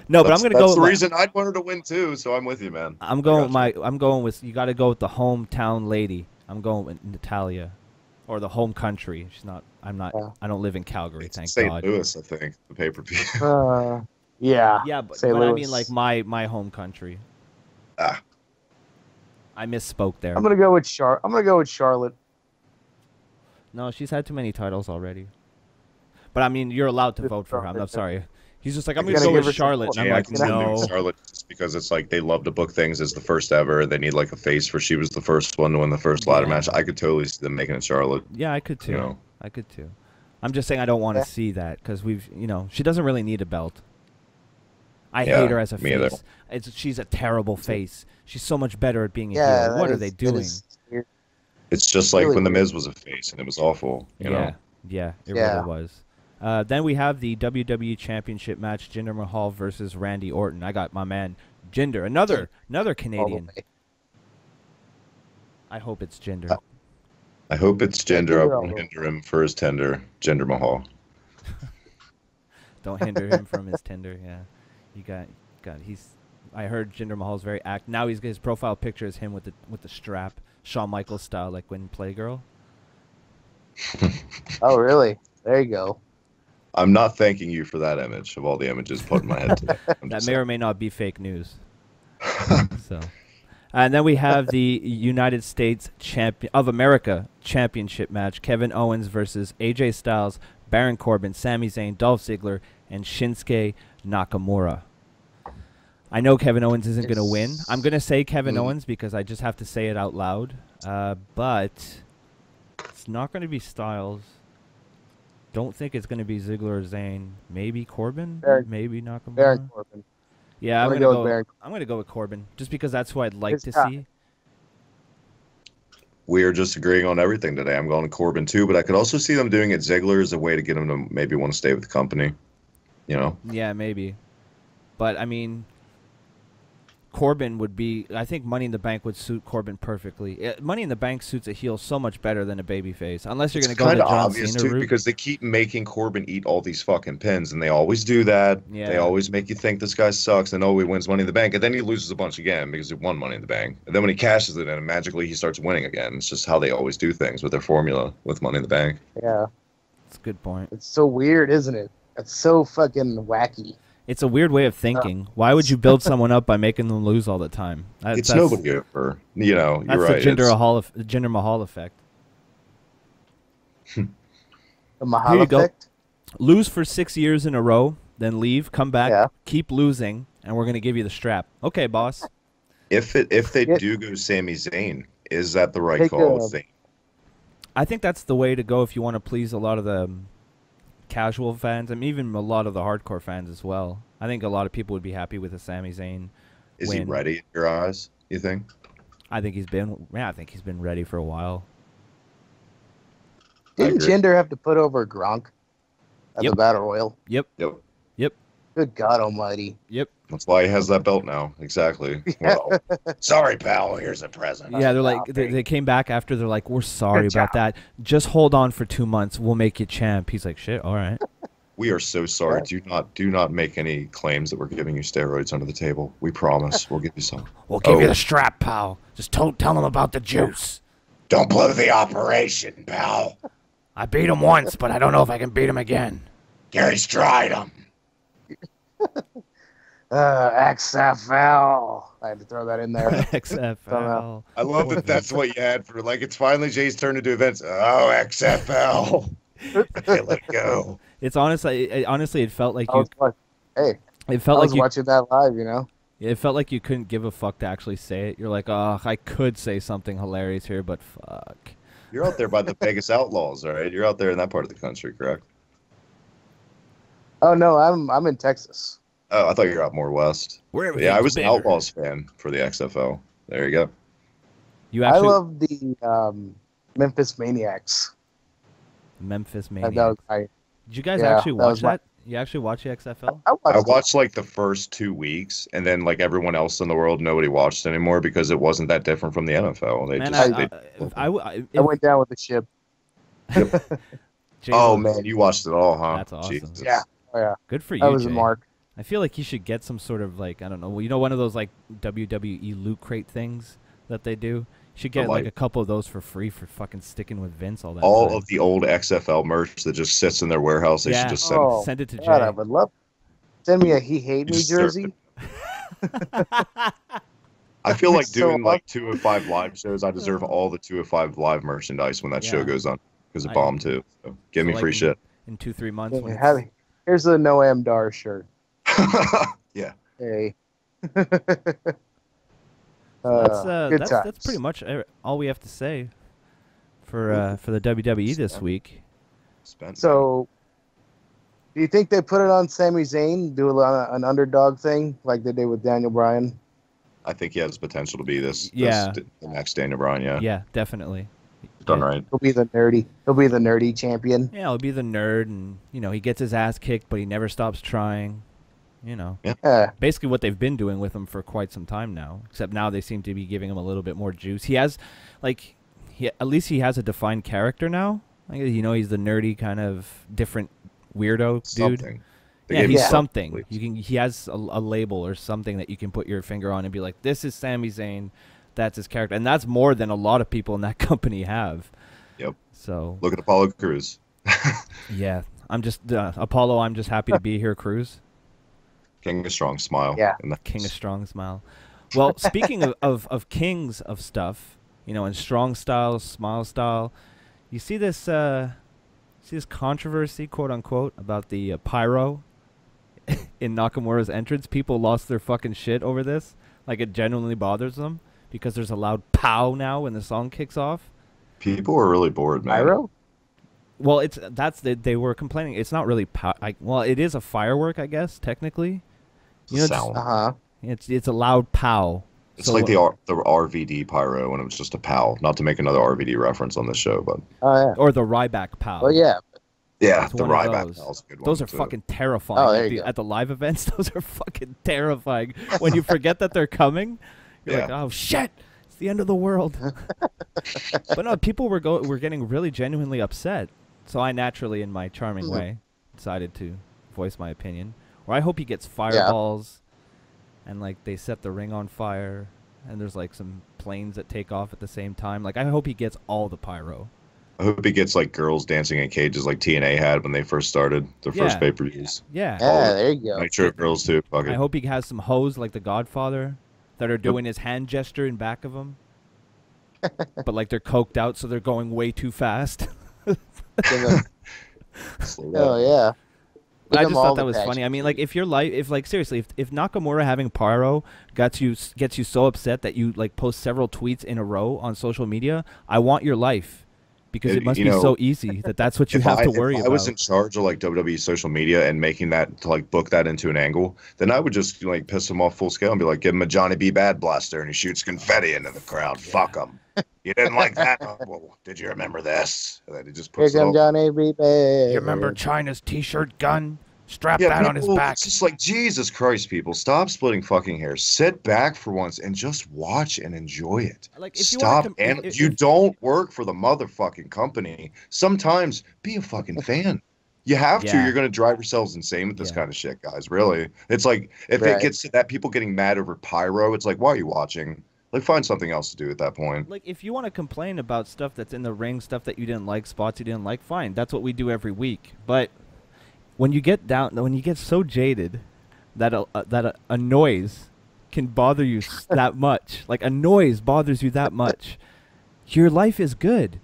No, but I'm gonna go. That's the with- reason I'd want her to win too. So I'm with you, man. I'm I going. got you. I'm going with. You got to go with the hometown lady. I'm going with Natalya, or the home country. She's not. I'm not. Yeah. I don't live in Calgary. It's Thank St. God. Louis, I think, the pay-per-view. yeah. Yeah, but St. I Louis. mean like my home country. Ah. I misspoke there. I'm gonna go with Charlotte. No, she's had too many titles already. But I mean, you're allowed to Just vote for her. I'm Charlotte. sorry. He's just like, I'm You're gonna gonna go give with her some Charlotte. And I'm Yeah, I like, can see them doing no. Charlotte just because it's like they love to book things as the first ever. They need like a face for she was the first one to win the first ladder Yeah. match. I could totally see them making it Charlotte. Yeah, I could too. You know. I could too. I'm just saying I don't want to Yeah. see that because she doesn't really need a belt. I Yeah, hate her as a me either. face. She's a terrible face. She's so much better at being a Yeah. heel. What are they doing? It's just like Really when the weird. Miz was a face and it was awful. You know. Yeah, it Yeah. really was. Then we have the WWE Championship match: Jinder Mahal versus Randy Orton. I got my man Jinder, another Canadian. I hope it's Jinder. I hope it's Jinder. I Jinder won't hinder him for his tender. Jinder Mahal. Don't hinder him from his tender. Yeah, you got. I heard Jinder Mahal's very act. Now his profile picture is him with the strap, Shawn Michaels style, like when Playgirl. Oh, really? There you go. I'm not thanking you for that image of all the images put in my head today. I'm That just may or may not be fake news. So, and then we have the United States of America Championship match: Kevin Owens versus AJ Styles, Baron Corbin, Sami Zayn, Dolph Ziggler, and Shinsuke Nakamura. I know Kevin Owens isn't going to win. I'm going to say Kevin Owens because I just have to say it out loud. But it's not going to be Styles. Don't think it's going to be Ziggler or Zayn. Maybe Corbin? Baron- Maybe Nakamura? Baron Corbin. Yeah, I'm I'm gonna gonna go go. with Baron. I'm gonna go with Corbin, just because that's who I'd like It's to tough. see. We are just agreeing on everything today. I'm going to Corbin too, but I could also see them doing it Ziggler as a way to get him to maybe want to stay with the company. You know? Yeah, maybe. But I mean, Corbin would be. I think Money in the Bank would suit Corbin perfectly. Money in the Bank suits a heel so much better than a babyface, unless you're It's gonna go the kind of John obvious Cena too route. because they keep making Corbin eat all these fucking pins, and they always do that. Yeah. They always make you think this guy sucks, and he wins Money in the Bank, and then he loses a bunch again because he won Money in the Bank, and then when he cashes it in, magically he starts winning again. It's just how they always do things with their formula with Money in the Bank. Yeah. That's a good point. It's so weird, isn't it? It's so fucking wacky. It's a weird way of thinking. Why would you build someone up by making them lose all the time? It's nobody over. You know, That's you're right. the It's- Jinder Mahal effect. The Here Mahal you go. effect. Lose for 6 years in a row, then leave, come back, Yeah. keep losing, and we're gonna give you the strap. Okay, boss. if they Yeah. do go Sami Zayn, is that the right Take call? a- Zayn? I think that's the way to go if you want to please a lot of the casual fans, and even a lot of the hardcore fans as well. I think a lot of people would be happy with a Sami Zayn Is win. he ready in your eyes, you think? I think he's been. Yeah, I think he's been ready for a while. Didn't Jinder have to put over Gronk at the Battle Royal? Yep. Yep. Good God Almighty! Yep. That's why he has that belt now. Exactly. Well, sorry, pal. Here's a present. Yeah, they're like they came back after. They're like, we're sorry about that. Just hold on for 2 months. We'll make you champ. He's like, shit. All right. We are so sorry. Do not make any claims that we're giving you steroids under the table. We promise. We'll give you some. We'll give you the strap, pal. Just don't tell him about the juice. Don't blow the operation, pal. I beat him once, but I don't know if I can beat him again. Gary's tried him. XFL. I had to throw that in there. XFL. I love that that's what you had for, like, it's finally Jay's turn to do events. Oh, XFL. Okay, let it go. It's honestly, it felt like It felt I like you watching that live, you know? It felt like you couldn't give a fuck to actually say it. You're like, oh, I could say something hilarious here, but fuck. You're out there by the Vegas Outlaws, all right? You're out there in that part of the country, correct? Oh no, I'm in Texas. Oh, I thought you were out more west. Yeah, I was an Outlaws fan for the XFL. There you go. I love the Memphis Maniacs. Memphis That was Maniacs. great. Did you guys Yeah, actually that watch was my- that? You actually watch the XFL? I watched like the first 2 weeks, and then like everyone else in the world, nobody watched anymore because it wasn't that different from the NFL. They Man, just, I went down with the ship. oh man, you watched it all, huh? That's awesome. Jesus. Yeah. Oh, yeah. Good for you, That was Jay. a mark. I feel like you should get some sort of like, I don't know, you know, one of those like WWE loot crate things that they do. You should get like a couple of those for free for fucking sticking with Vince all that All time. of the old XFL merch that just sits in their warehouse, they should just send. Send it to Jay. God, I would love. Send me a He Hate Me Just jersey. I feel like So doing like 205 live shows. I deserve all the 205 live merchandise when that show goes on because it bombed too. So give me like free shit. In 2-3 months. when Here's the Noam Dar shirt. Yeah. Hey. That's pretty much all we have to say for the WWE this week. So, do you think they put it on Sami Zayn, do an underdog thing like they did with Daniel Bryan? I think he has potential to be the next Daniel Bryan. Yeah. Yeah, definitely. Done right. He'll be the nerdy champion. Yeah, he'll be the nerd, and you know he gets his ass kicked, but he never stops trying. You know, basically what they've been doing with him for quite some time now. Except now they seem to be giving him a little bit more juice. He has, like, at least he has a defined character now. Like, you know, he's the nerdy kind of different weirdo dude. Something. Yeah, he's something. He has a label or something that you can put your finger on and be like, this is Sami Zayn. That's his character, and that's more than a lot of people in that company have. Yep. So look at Apollo Crews. Yeah, I'm just Apollo. I'm just happy to be here, Cruz. King of Strong Smile. Yeah. King of Strong Smile. Well, speaking of kings of stuff, you know, in strong style, smile style, you see this controversy, quote unquote, about the pyro in Nakamura's entrance. People lost their fucking shit over this. Like, it genuinely bothers them because there's a loud pow now when the song kicks off. People are really bored, man. Pyro? Well, they were complaining. It's not really well, it is a firework, I guess, technically. You know, sound. It's a loud pow. It's like the RVD pyro when it was just a POW. Not to make another RVD reference on this show, but or the Ryback pow. Oh yeah. Yeah, It's the one of Ryback those. POW's a good one. Those are too. fucking terrifying. Oh, At the live events, those are fucking terrifying. When you forget that they're coming, you're like, oh shit, it's the end of the world. But no, people were getting really genuinely upset. So I naturally, in my charming way, decided to voice my opinion. Or I hope he gets fireballs, and like they set the ring on fire, and there's like some planes that take off at the same time. Like, I hope he gets all the pyro. I hope he gets like girls dancing in cages like TNA had when they first started their first pay-per-views. Yeah. There you go. Nitro girls too. Fuck it. I hope he has some hoes like the Godfather that are doing his hand gesture in back of him. But like they're coked out, so they're going way too fast. Oh yeah. I just thought that was funny. I mean, like, if seriously, if Nakamura having pyro gets you so upset that you like post several tweets in a row on social media, I want your life, because it must be so easy that's what you have to worry about. If I was in charge of like WWE social media and making that to like book that into an angle, then I would just like piss him off full scale and be like, give him a Johnny B. Bad blaster and he shoots confetti into the crowd. Yeah. Fuck him. You didn't like that? Oh, well, did you remember this? And then he just puts Here comes Johnny B. Bad. You remember China's T-shirt gun? Strap that on his back. It's just like, Jesus Christ, people, stop splitting fucking hairs. Sit back for once and just watch and enjoy it. Like, if stop. You don't work for the motherfucking company. Sometimes be a fucking fan. You have to. You're going to drive yourselves insane with this kind of shit, guys. Really. It's like, if it gets to that, people getting mad over pyro, it's like, why are you watching? Like, find something else to do at that point. Like, if you want to complain about stuff that's in the ring, stuff that you didn't like, spots you didn't like, fine. That's what we do every week. But when you get so jaded that a noise can bother you that much, like a noise bothers you that much, your life is good.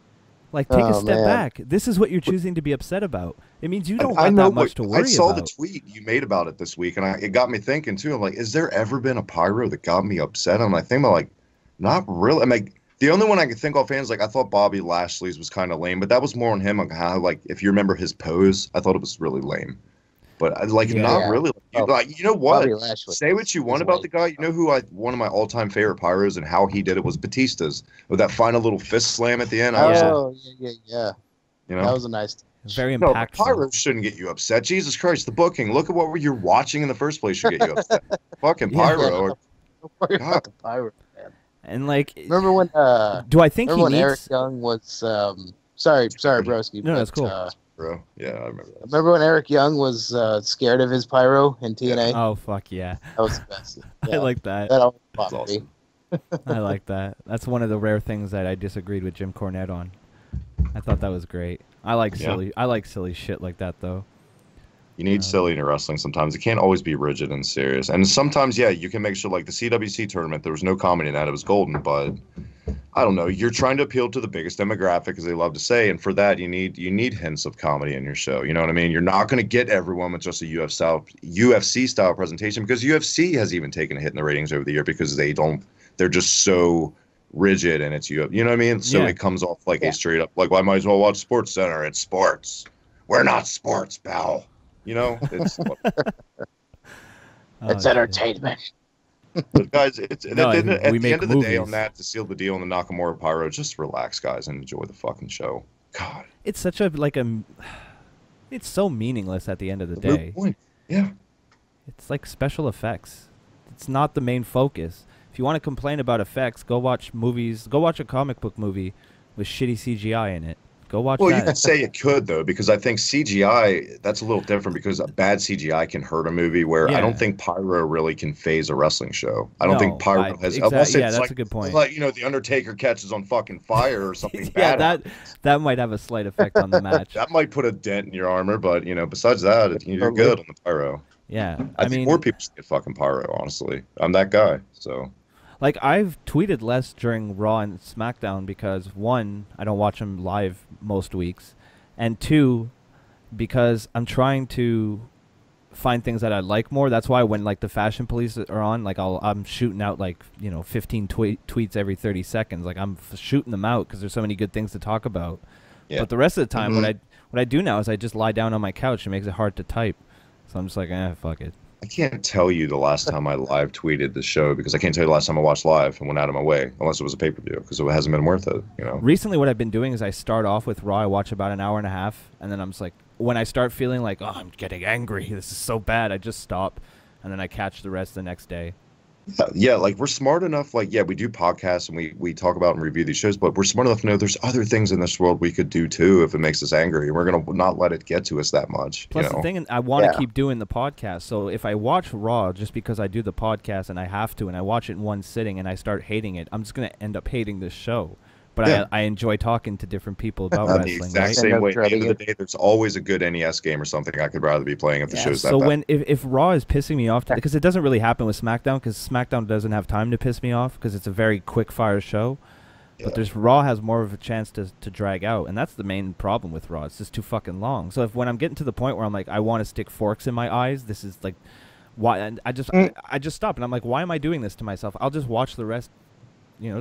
Like, take a step back. This is what you're choosing to be upset about. It means you don't got that much to worry about. I saw the tweet you made about it this week, and it got me thinking too. I'm like, is there ever been a pyro that got me upset? And I think about like, not really. I'm like, the only one I could think offhand is like, I thought Bobby Lashley's was kind of lame, but that was more on him on how, like, if you remember his pose, I thought it was really lame. But like, not really. Like, you know what? Say what you want about the guy. You know who one of my all-time favorite pyros and how he did it was Batista's with that final little fist slam at the end. Yeah. You know, that was a nice. Very impactful. No, pyros shouldn't get you upset. Jesus Christ, the booking. Look at what you're watching in the first place should get you upset. Fucking pyro. Don't worry about the pyro. And like, remember when? Do I think he when needs? Eric Young was? Sorry, broski. No, that's cool. Bro, yeah, I remember that. Remember when Eric Young was scared of his pyro in TNA? Oh fuck yeah! That was the best. I like that. That always awesome. I like that. That's one of the rare things that I disagreed with Jim Cornette on. I thought that was great. I like silly. I like silly shit like that though. You need silly in your wrestling sometimes. It can't always be rigid and serious. And sometimes, you can make sure, like the CWC tournament, there was no comedy in that. It was golden, but I don't know. You're trying to appeal to the biggest demographic, as they love to say, and for that, you need hints of comedy in your show. You know what I mean? You're not going to get everyone with just a UFC style presentation, because UFC has even taken a hit in the ratings over the year because they're just so rigid, and it's you know what I mean? So it comes off like a straight up, like, well, I might as well watch Sports Center. It's sports. We're not sports, pal. You know, it's it's entertainment. But guys, at the end of the day, on that, to seal the deal on the Nakamura pyro, just relax, guys, and enjoy the fucking show. God, it's such it's so meaningless at the end of the day. Point. Yeah, it's like special effects. It's not the main focus. If you want to complain about effects, go watch movies. Go watch a comic book movie with shitty CGI in it. Go watch that. Well, you could say it could, though, because I think CGI, that's a little different, because a bad CGI can hurt a movie, where I don't think pyro really can phase a wrestling show. I don't think pyro has... Exactly, that's a good point. Like, the Undertaker catches on fucking fire or something bad. that might have a slight effect on the match. That might put a dent in your armor, but, besides that, you're good on the pyro. Yeah. I mean, more people should get fucking pyro, honestly. I'm that guy, so... Like, I've tweeted less during Raw and SmackDown because, one, I don't watch them live most weeks, and two, because I'm trying to find things that I like more. That's why when, like, the Fashion Police are on, like, I'm shooting out, like, 15 tweets every 30 seconds. Like, I'm shooting them out because there's so many good things to talk about. Yeah. But the rest of the time, what I do now is I just lie down on my couch. It makes it hard to type. So I'm just like, fuck it. I can't tell you the last time I live tweeted the show, because I can't tell you the last time I watched live and went out of my way, unless it was a pay-per-view, because it hasn't been worth it, Recently, what I've been doing is I start off with Raw. I watch about an hour and a half, and then I'm just like, when I start feeling like, oh, I'm getting angry, this is so bad, I just stop, and then I catch the rest the next day. Yeah, like, we're smart enough, like, we do podcasts and we talk about and review these shows, but we're smart enough to know there's other things in this world we could do too if it makes us angry, and we're going to not let it get to us that much. Plus, the thing, I want to keep doing the podcast, so if I watch Raw just because I do the podcast and I have to, and I watch it in one sitting and I start hating it, I'm just going to end up hating this show. But I enjoy talking to different people about wrestling. The exact same way. At the end of the day, there's always a good NES game or something I could rather be playing if the show's that bad. If Raw is pissing me off, because it doesn't really happen with SmackDown, because SmackDown doesn't have time to piss me off, because it's a very quick-fire show. But Raw has more of a chance to drag out, and that's the main problem with Raw. It's just too fucking long. So when I'm getting to the point where I'm like, I want to stick forks in my eyes, this is like, why? And I just stop, and I'm like, why am I doing this to myself? I'll just watch the rest,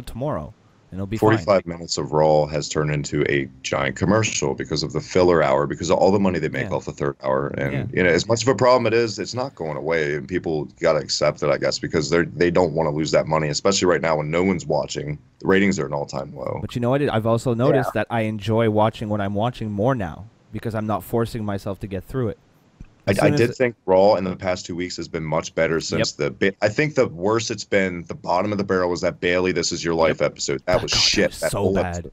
tomorrow. and it'll be 45 fine. minutes of Raw has turned into a giant commercial because of the filler hour, because of all the money they make off the third hour. And, as much of a problem it is, it's not going away. And people got to accept it, I guess, because they don't want to lose that money, especially right now when no one's watching. The ratings are an all-time low. But you know what? I've also noticed that I enjoy watching what I'm watching more now because I'm not forcing myself to get through it. I did think Raw in the past 2 weeks has been much better since I think the worst it's been, the bottom of the barrel, was that Bailey This Is Your Life episode. That was shit. That was so bad. Episode.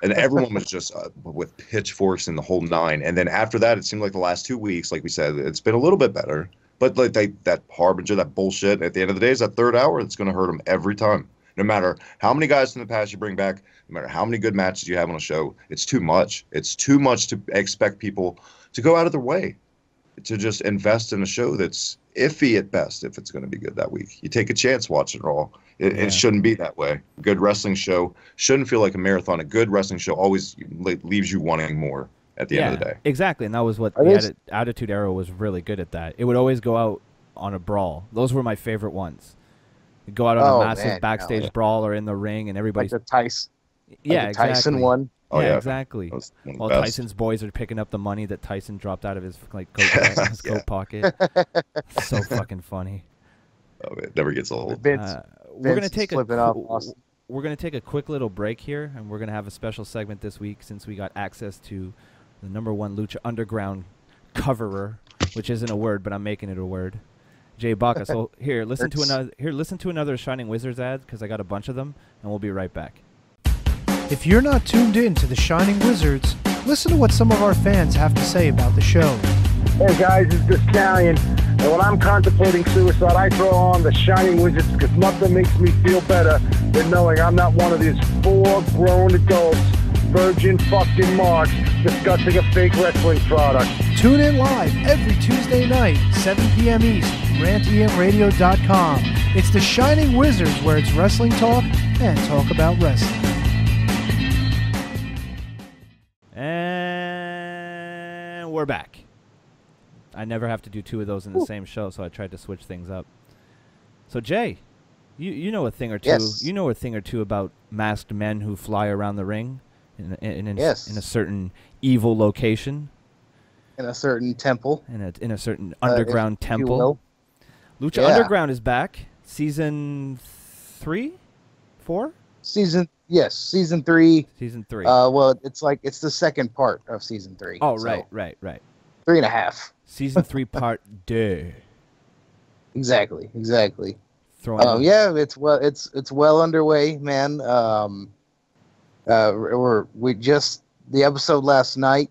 And everyone was just with pitchforks in the whole nine. And then after that, it seemed like the last 2 weeks, like we said, it's been a little bit better. But like that harbinger, that bullshit, at the end of the day, is that third hour that's going to hurt them every time. No matter how many guys from the past you bring back, no matter how many good matches you have on a show, it's too much. It's too much to expect people to go out of their way to just invest in a show that's iffy at best if it's going to be good that week. You take a chance watching Raw. It shouldn't be that way. A good wrestling show shouldn't feel like a marathon. A good wrestling show always leaves you wanting more at the end of the day. Exactly, and that was what the Attitude Era was really good at that. It would always go out on a brawl. Those were my favorite ones. It'd go out on a massive backstage brawl or in the ring, and everybody's... Like the Tyson. Yeah, the Tyson one. Oh, yeah, exactly. While Tyson's boys are picking up the money that Tyson dropped out of his coat pocket. So fucking funny. Oh, it never gets old. We're gonna take a quick little break here, and we're gonna have a special segment this week since we got access to the #1 Lucha Underground coverer, which isn't a word, but I'm making it a word. Jay Baca. So here, listen to another Shining Wizards ad because I got a bunch of them, and we'll be right back. If you're not tuned in to the Shining Wizards, listen to what some of our fans have to say about the show. Hey guys, it's the Stallion. And when I'm contemplating suicide, I throw on the Shining Wizards because nothing makes me feel better than knowing I'm not one of these 4 grown adults, virgin fucking marks, discussing a fake wrestling product. Tune in live every Tuesday night, 7 p.m. East, rantemradio.com. It's the Shining Wizards where it's wrestling talk and talk about wrestling. And we're back. I never have to do 2 of those in the same show, so I tried to switch things up. So Jay, you know a thing or two. Yes. You know a thing or two about masked men who fly around the ring in a certain evil location. In a certain temple. In a certain underground temple. Lucha Underground is back. Season 3? 4? Season 3. Season 3. Well, it's the second part of season 3. Oh, so right. 3.5. Season 3 part 2. Exactly. It's well underway, man. The episode last night,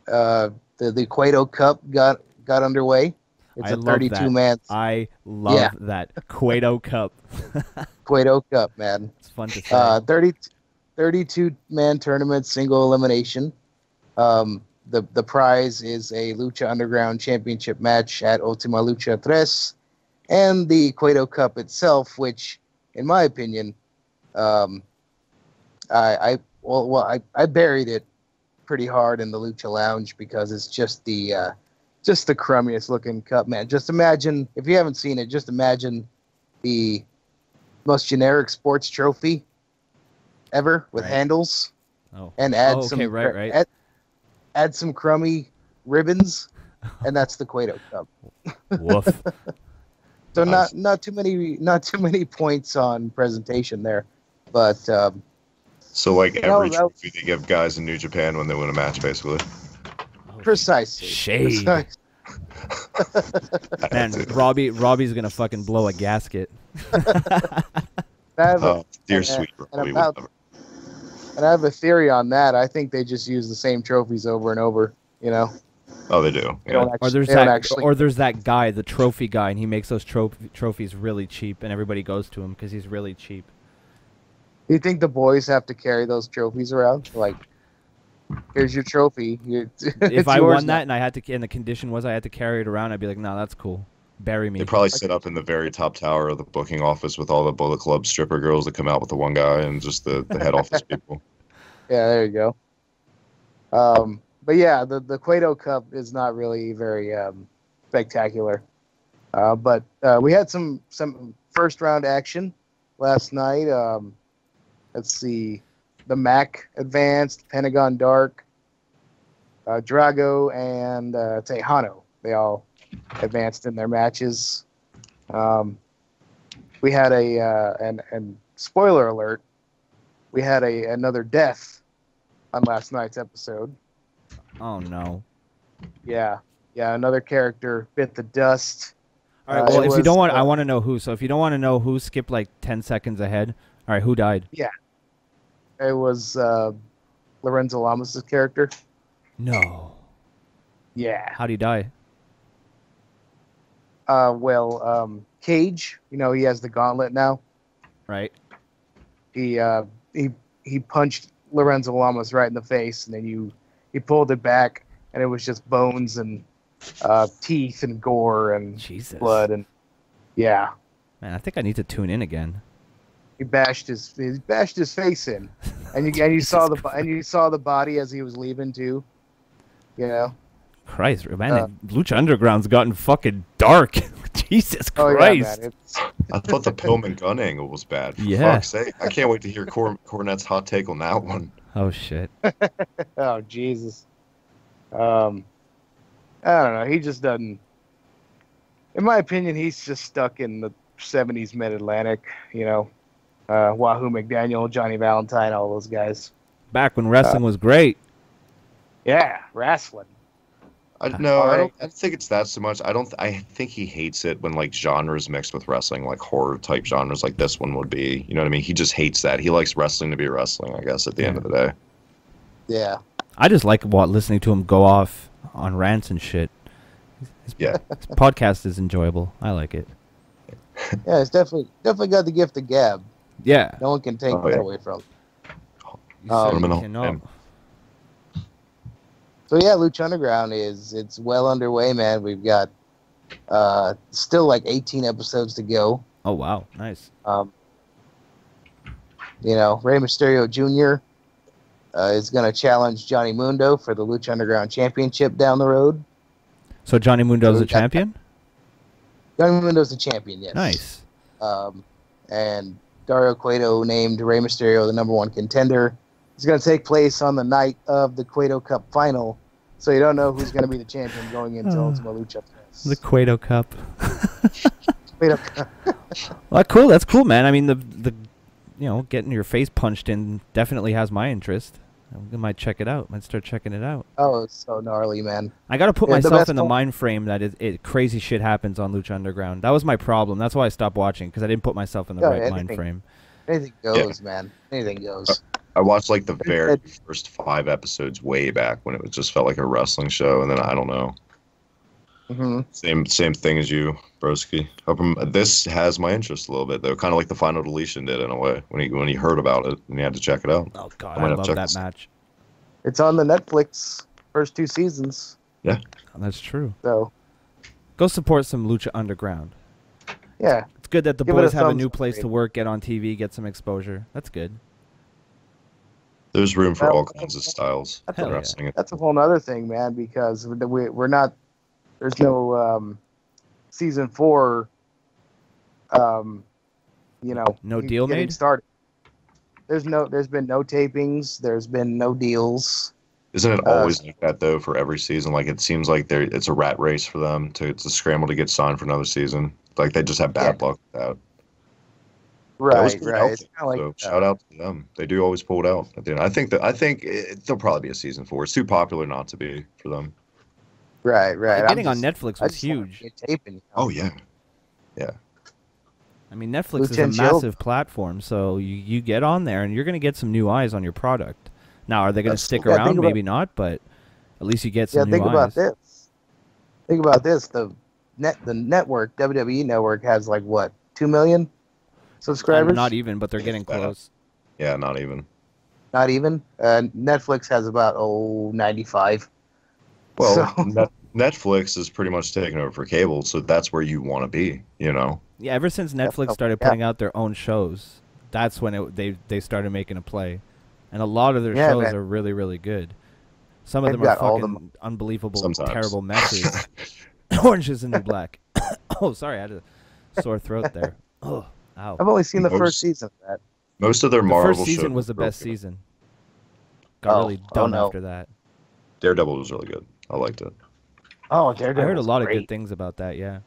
the Cueto Cup got underway. It's a 32-man. I love that Cueto Cup. Cueto Cup, man. It's fun to say. 32-man tournament, single elimination. The prize is a Lucha Underground championship match at Ultima Lucha 3, and the Cueto Cup itself, which, in my opinion, I buried it pretty hard in the Lucha Lounge because it's just the crummiest looking cup, man. Just imagine, if you haven't seen it, just imagine the most generic sports trophy ever with handles, and add add some crummy ribbons, and that's the Cueto Cup. Woof. So not too many points on presentation there, but so like every trophy they give guys in New Japan when they win a match, basically. Precisely. Shade. Man, Robbie's gonna fucking blow a gasket. Dear sweet Robbie. And I have a theory on that. I think they just use the same trophies over and over, you know? Oh, they do. Yeah. Or there's that guy, the trophy guy, and he makes those trophies really cheap, and everybody goes to him because he's really cheap. Do you think the boys have to carry those trophies around? Like, here's your trophy. If I won that and I had to, and the condition was I had to carry it around, I'd be like, no, that's cool. Bury me. They probably sit up in the very top tower of the booking office with all the Bullet Club stripper girls that come out with the one guy and just the head office people. Yeah, there you go. But yeah, the Cueto Cup is not really very spectacular. But we had some first round action last night. let's see, the Mac advanced, Pentagon Dark, Drago, and Tejano. They all advanced in their matches. We had and spoiler alert, we had another death on last night's episode. Oh no. Yeah, another character bit the dust. All right. Well, if you don't want, I want to know who. So if you don't want to know who, skip like 10 seconds ahead. All right, who died? Yeah, it was Lorenzo Lamas' character. No. Yeah. How'd he die? Cage. You know, he has the gauntlet now. Right. He punched Lorenzo Lamas right in the face, and then he pulled it back, and it was just bones and teeth and gore and blood and yeah. Man, I think I need to tune in again. He bashed his face in, and you saw the body as he was leaving too. You know. Christ, man, Lucha Underground's gotten fucking dark. Jesus Christ. Yeah, man, I thought the Pillman gun angle was bad. For Yeah. fuck's sake. I can't wait to hear Cornette's hot take on that one. Oh shit. Oh Jesus. I don't know. He just doesn't. In my opinion, he's just stuck in the '70s Mid-Atlantic. You know, Wahoo McDaniel, Johnny Valentine, all those guys. Back when wrestling was great. Yeah, wrestling. I don't think it's that so much. I think he hates it when like genres mixed with wrestling, like horror type genres, like this one would be. You know what I mean? He just hates that. He likes wrestling to be wrestling, I guess. At the end of the day. Yeah. I just like listening to him go off on rants and shit. His podcast is enjoyable. I like it. Yeah, it's definitely got the gift of gab. Yeah. No one can take that away from him. So yeah, Lucha Underground it's well underway, man. We've got still like 18 episodes to go. Oh wow, nice. You know, Rey Mysterio Jr. Is going to challenge Johnny Mundo for the Lucha Underground Championship down the road. So Johnny Mundo's a champion? Johnny Mundo's the champion, yes. Nice. And Dario Cueto named Rey Mysterio the #1 contender. It's going to take place on the night of the Cueto Cup final, so you don't know who's going to be the champion going into Ultima Lucha. The Cueto Cup. Cueto Cup. Well, cool. That's cool, man. I mean, the getting your face punched in definitely has my interest. I might check it out. Might start checking it out. Oh, it's so gnarly, man. I got to put myself in the mind frame that crazy shit happens on Lucha Underground. That was my problem. That's why I stopped watching, because I didn't put myself in the right mind frame. Anything goes, man. Anything goes. I watched like the very first 5 episodes way back when it just felt like a wrestling show, and then I don't know. Mm-hmm. Same thing as you, Broski. This has my interest a little bit though, kind of like the Final Deletion did in a way when he heard about it and he had to check it out. Oh god, I love that match. It's on the Netflix first 2 seasons. Yeah, that's true. So go support some Lucha Underground. Yeah, it's good that the boys have a new place to work, get on TV, get some exposure. That's good. There's room for all kinds of styles. That's a whole other thing, man, because we're not. There's no season 4. No deal made. Started. There's been no tapings. There's been no deals. Isn't it always like that though for every season? Like it seems like it's a rat race for them to scramble to get signed for another season. Like they just have bad luck with that. Right. So shout out to them. They do always pull it out at the end. I think there'll probably be a season 4. It's too popular not to be for them. Right. Getting on Netflix was huge. Oh yeah. I mean, Netflix is a massive platform, so you get on there and you're going to get some new eyes on your product. Now, are they going to stick around? Maybe not, but at least you get some new eyes. Think about this. The network, WWE Network, has like what, 2 million subscribers? Not even, but they're getting close. Yeah, not even. Not even? Netflix has about 95. Well, so. Netflix is pretty much taking over for cable, so that's where you want to be, you know? Yeah, ever since Netflix started putting out their own shows, that's when they started making a play. And a lot of their shows are really, really good. Some of them are fucking unbelievable, terrible messes. Orange is the New Black. Oh, sorry, I had a sore throat there. Oh, ow. I've only seen the first season of that. Most of their The Marvel first season shows was the were best really good. season. Got really dumb no. after that. Daredevil was really good. I liked it. Oh, I Daredevil. heard a lot of great. good things about that. Yeah.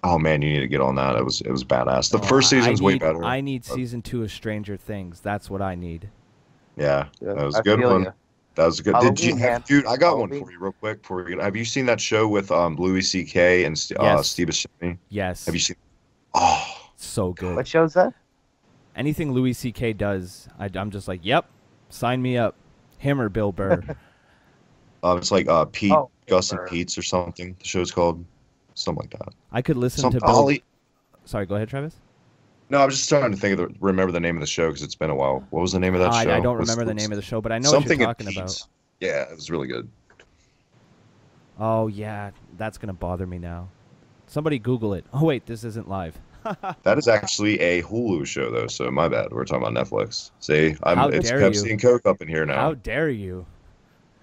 Oh man, you need to get on that. It was badass. The No, first season's way need, better. I need season 2 of Stranger Things. That's what I need. Yeah, that was a I good feel one. ya. That was good. Did you, Halloween, man. dude? I got one Halloween. for you, real quick. Before we get, have you seen that show with Louis C.K. and Yes. Steve Buscemi? Yes. Have you seen? Oh, So good. What show's that? Anything Louis C.K. does, I'm just like, yep, sign me up. Him or Bill Burr. it's like Pete, Oh, Gus and Burr. Pete's or something. The show's called something like that. I could listen Some to Bill. Ollie. Sorry, go ahead, Travis. No, I was just trying to think of remember the name of the show because it's been a while. What was the name of that show? I don't remember the name of the show, but I know what something you're in talking about. Pete's. Yeah, it was really good. Oh, yeah, that's going to bother me now. Somebody Google it. Oh, wait, this isn't live. That is actually a Hulu show, though, so my bad. We're talking about Netflix. See, How it's dare Pepsi you. and Coke up in here now. How dare you?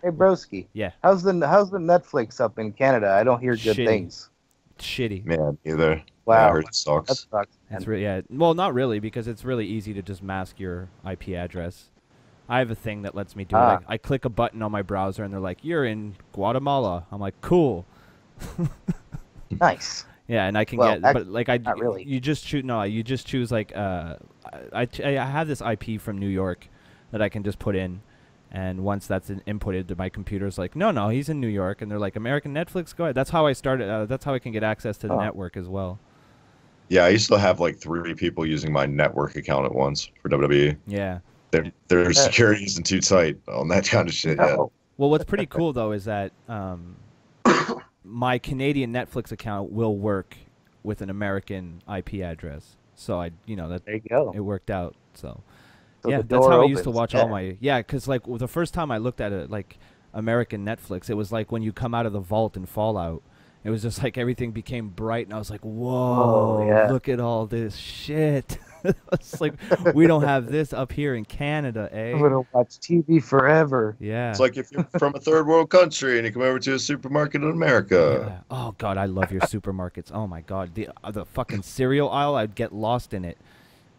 Hey, Broski. Yeah, How's the Netflix up in Canada? I don't hear good Shitty. things. shitty. Man, either. Wow. Yeah, I heard it That sucks. sucks. It's yeah. Well, not really, because it's really easy to just mask your IP address. I have a thing that lets me do it. I click a button on my browser, and they're like, "You're in Guatemala." I'm like, "Cool." Nice. Yeah, and I can Well, get, but like not really. you just choose. No, you just choose like I have this IP from New York that I can just put in, and once that's inputted to my computer's like, no, he's in New York, and they're like, American Netflix, go ahead. That's how I started. That's how I can get access to the network as well. Yeah, I used to have like 3 people using my network account at once for WWE. Yeah. Their security isn't too tight on that kind of shit yet. No. Well, what's pretty cool though is that my Canadian Netflix account will work with an American IP address. So that There you go. it worked out. So So yeah, the that's door how I used to opens. watch Yeah. all my because like the first time I looked at it like American Netflix, it was like when you come out of the vault in Fallout. It was just like everything became bright, and I was like, "Whoa, yeah. look at all this shit!" It's like we don't have this up here in Canada, eh? I'm gonna watch TV forever. Yeah. It's like if you're from a third world country and you come over to a supermarket in America. Yeah. Oh God, I love your supermarkets. Oh my God, the fucking cereal aisle, I'd get lost in it.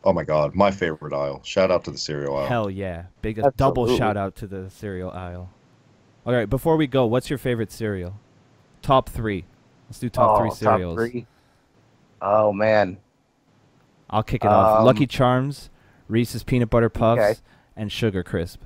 Oh my God, my favorite aisle. Shout out to the cereal aisle. Hell yeah, biggest double Absolutely. shout out to the cereal aisle. All right, before we go, what's your favorite cereal? Top 3. Let's do top 3 cereals. Top 3. Oh man. I'll kick it off. Lucky Charms, Reese's Peanut Butter Puffs, Okay. and Sugar Crisp.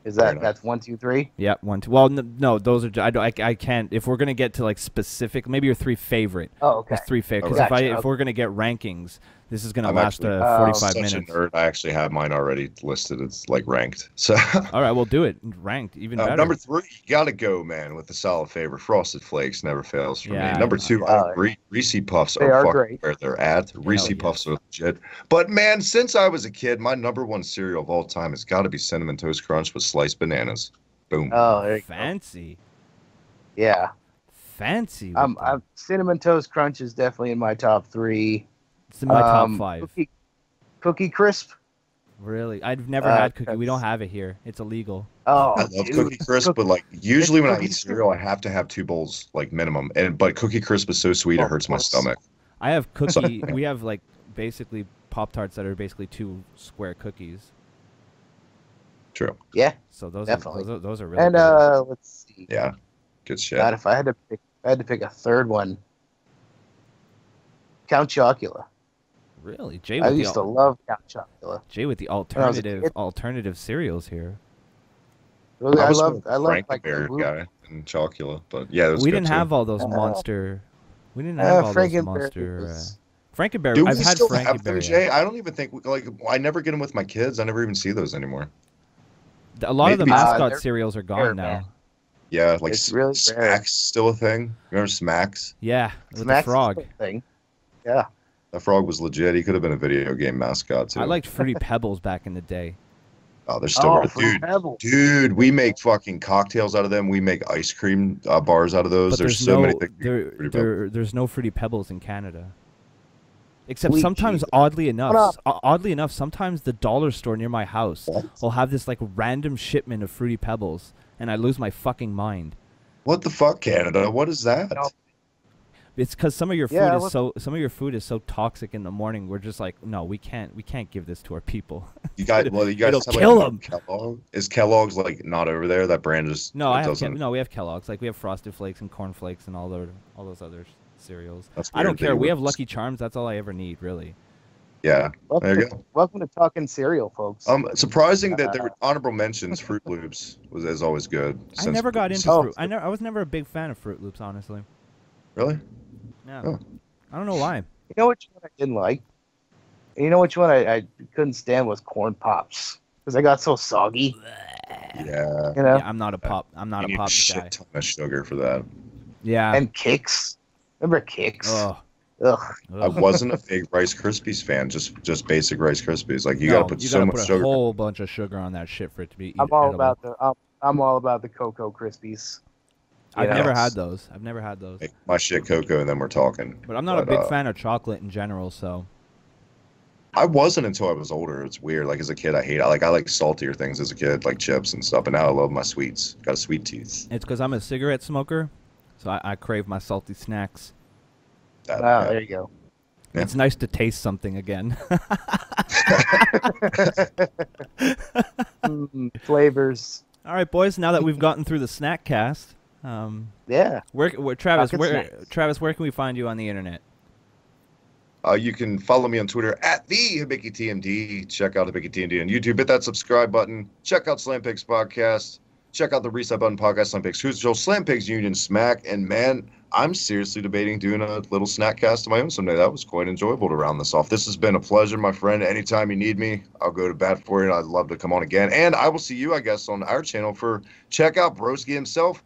Is Fair that enough. that's 1, 2, 3? Yep, 1, 2. Well, no, those are. I can't. If we're gonna get to like specific, maybe your 3 favorite. Oh, okay. There's 3 favorite. Because Gotcha. if we're gonna get rankings, this is gonna I'm last actually 45 Such minutes. a nerd. I actually have mine already listed. It's like ranked. So All right, we'll do it. Ranked, even better. number 3, you gotta go, man, with the solid favorite. Frosted Flakes never fails for Yeah, me. Number 2, I agree. Reese Puffs they are are fucking great. where they're at. Reese yeah. Puffs are legit. But man, since I was a kid, my number 1 cereal of all time has got to be Cinnamon Toast Crunch with sliced bananas. Boom. Oh, there you go. Fancy. Yeah. Fancy. with them. Cinnamon Toast Crunch is definitely in my top 3. It's in my top 5. Cookie Crisp. Really? I've never had cookie. We that's- don't have it here. It's illegal. Oh, I love dude. Cookie Crisp, but like usually when I Cookie eat cereal, I have to have 2 bowls, like minimum. But Cookie Crisp is so sweet, it hurts my stomach. I have cookie. We have like basically Pop-Tarts that are basically 2 square cookies. True. Yeah. So those Definitely. are those are really And good. let's see. Yeah. Good shit. God, if I had to pick a third one, Count Chocula. Really, Jay I with used to the love Count Chocula. the I was a kid. alternative cereals here. I was love Frank like the Bear the blue- guy and Chocula, but yeah, We didn't have all those monster. We didn't have all those Frankenberry monster. was- Frankenberry. Do we I've had still have them, Frankenberry. Jay? I don't even think like I never get them with my kids. I never even see those anymore. A lot of the Maybe- mascot they're cereals are rare, gone now. man. Yeah, like It's really rare. Smacks still a thing. Remember Smacks? Yeah, with Smacks the is frog. the thing. Yeah. That frog was legit. He could have been a video game mascot too. I liked Fruity Pebbles back in the day. Oh, they're still rare. Fruit Pebbles. Dude, we make fucking cocktails out of them. We make ice cream bars out of those. But There's there's so no many things. there's no Fruity Pebbles in Canada. Except Sweet sometimes, Jesus. oddly enough, up. sometimes the dollar store near my house will have this like random shipment of Fruity Pebbles, and I lose my fucking mind. What the fuck, Canada? What is that? No. It's because some of your food Yeah, is so toxic in the morning. We're just like, no, we can't give this to our people. You guys It'll have, kill like, 'em. Kellogg? Is Kellogg's like not over there? That brand just No, doesn't. we have Kellogg's. Like we have Frosted Flakes and Corn Flakes and all those other cereals. That's I don't weird that care. you We have would- Lucky Charms. That's all I ever need, really. Yeah. There you go. Welcome to Talking Cereal, folks. Surprising that there were honorable mentions. Fruit Loops is always good. I never got into fruit. I was never a big fan of Fruit Loops, honestly. Really? Yeah. Oh. I don't know why. You know which one I didn't like? And you know which one I couldn't stand was Corn Pops because they got so soggy. Yeah. You know, Yeah, I'm not a pop. I'm not You a need pop shit guy. ton of sugar for that. Yeah. and Kicks. Remember Kicks? Ugh. Ugh. I wasn't a big Rice Krispies fan. Just basic Rice Krispies. Like you gotta put so much put sugar. a whole bunch of sugar on that shit for it to be I'm all edible. about the Cocoa Krispies. I've Yeah. never had those. Make my shit cocoa, and then we're talking. But I'm not a big fan of chocolate in general, so. I wasn't until I was older. It's weird. Like as a kid, I like saltier things as a kid, like chips and stuff. But now I love my sweets. Got a sweet tooth. It's because I'm a cigarette smoker, so I crave my salty snacks. Oh, there you go. Yeah. It's nice to taste something again. Flavors. All right, boys. Now that we've gotten through the snack cast, Yeah. Travis, Talking snacks. Travis, where can we find you on the internet? You can follow me on Twitter at the Hibiki TMD. Check out Hibiki TMD on YouTube. Hit that subscribe button. Check out Slam Pigs Podcast. Check out the Reset Button Podcast, Slam Pigs Cruiserweights, Slam Pigs Union Smack. And man, I'm seriously debating doing a little snack cast of my own someday. That was quite enjoyable to round this off. This has been a pleasure, my friend. Anytime you need me, I'll go to bat for you, and I'd love to come on again. And I will see you, I guess, on our channel for check out Broski himself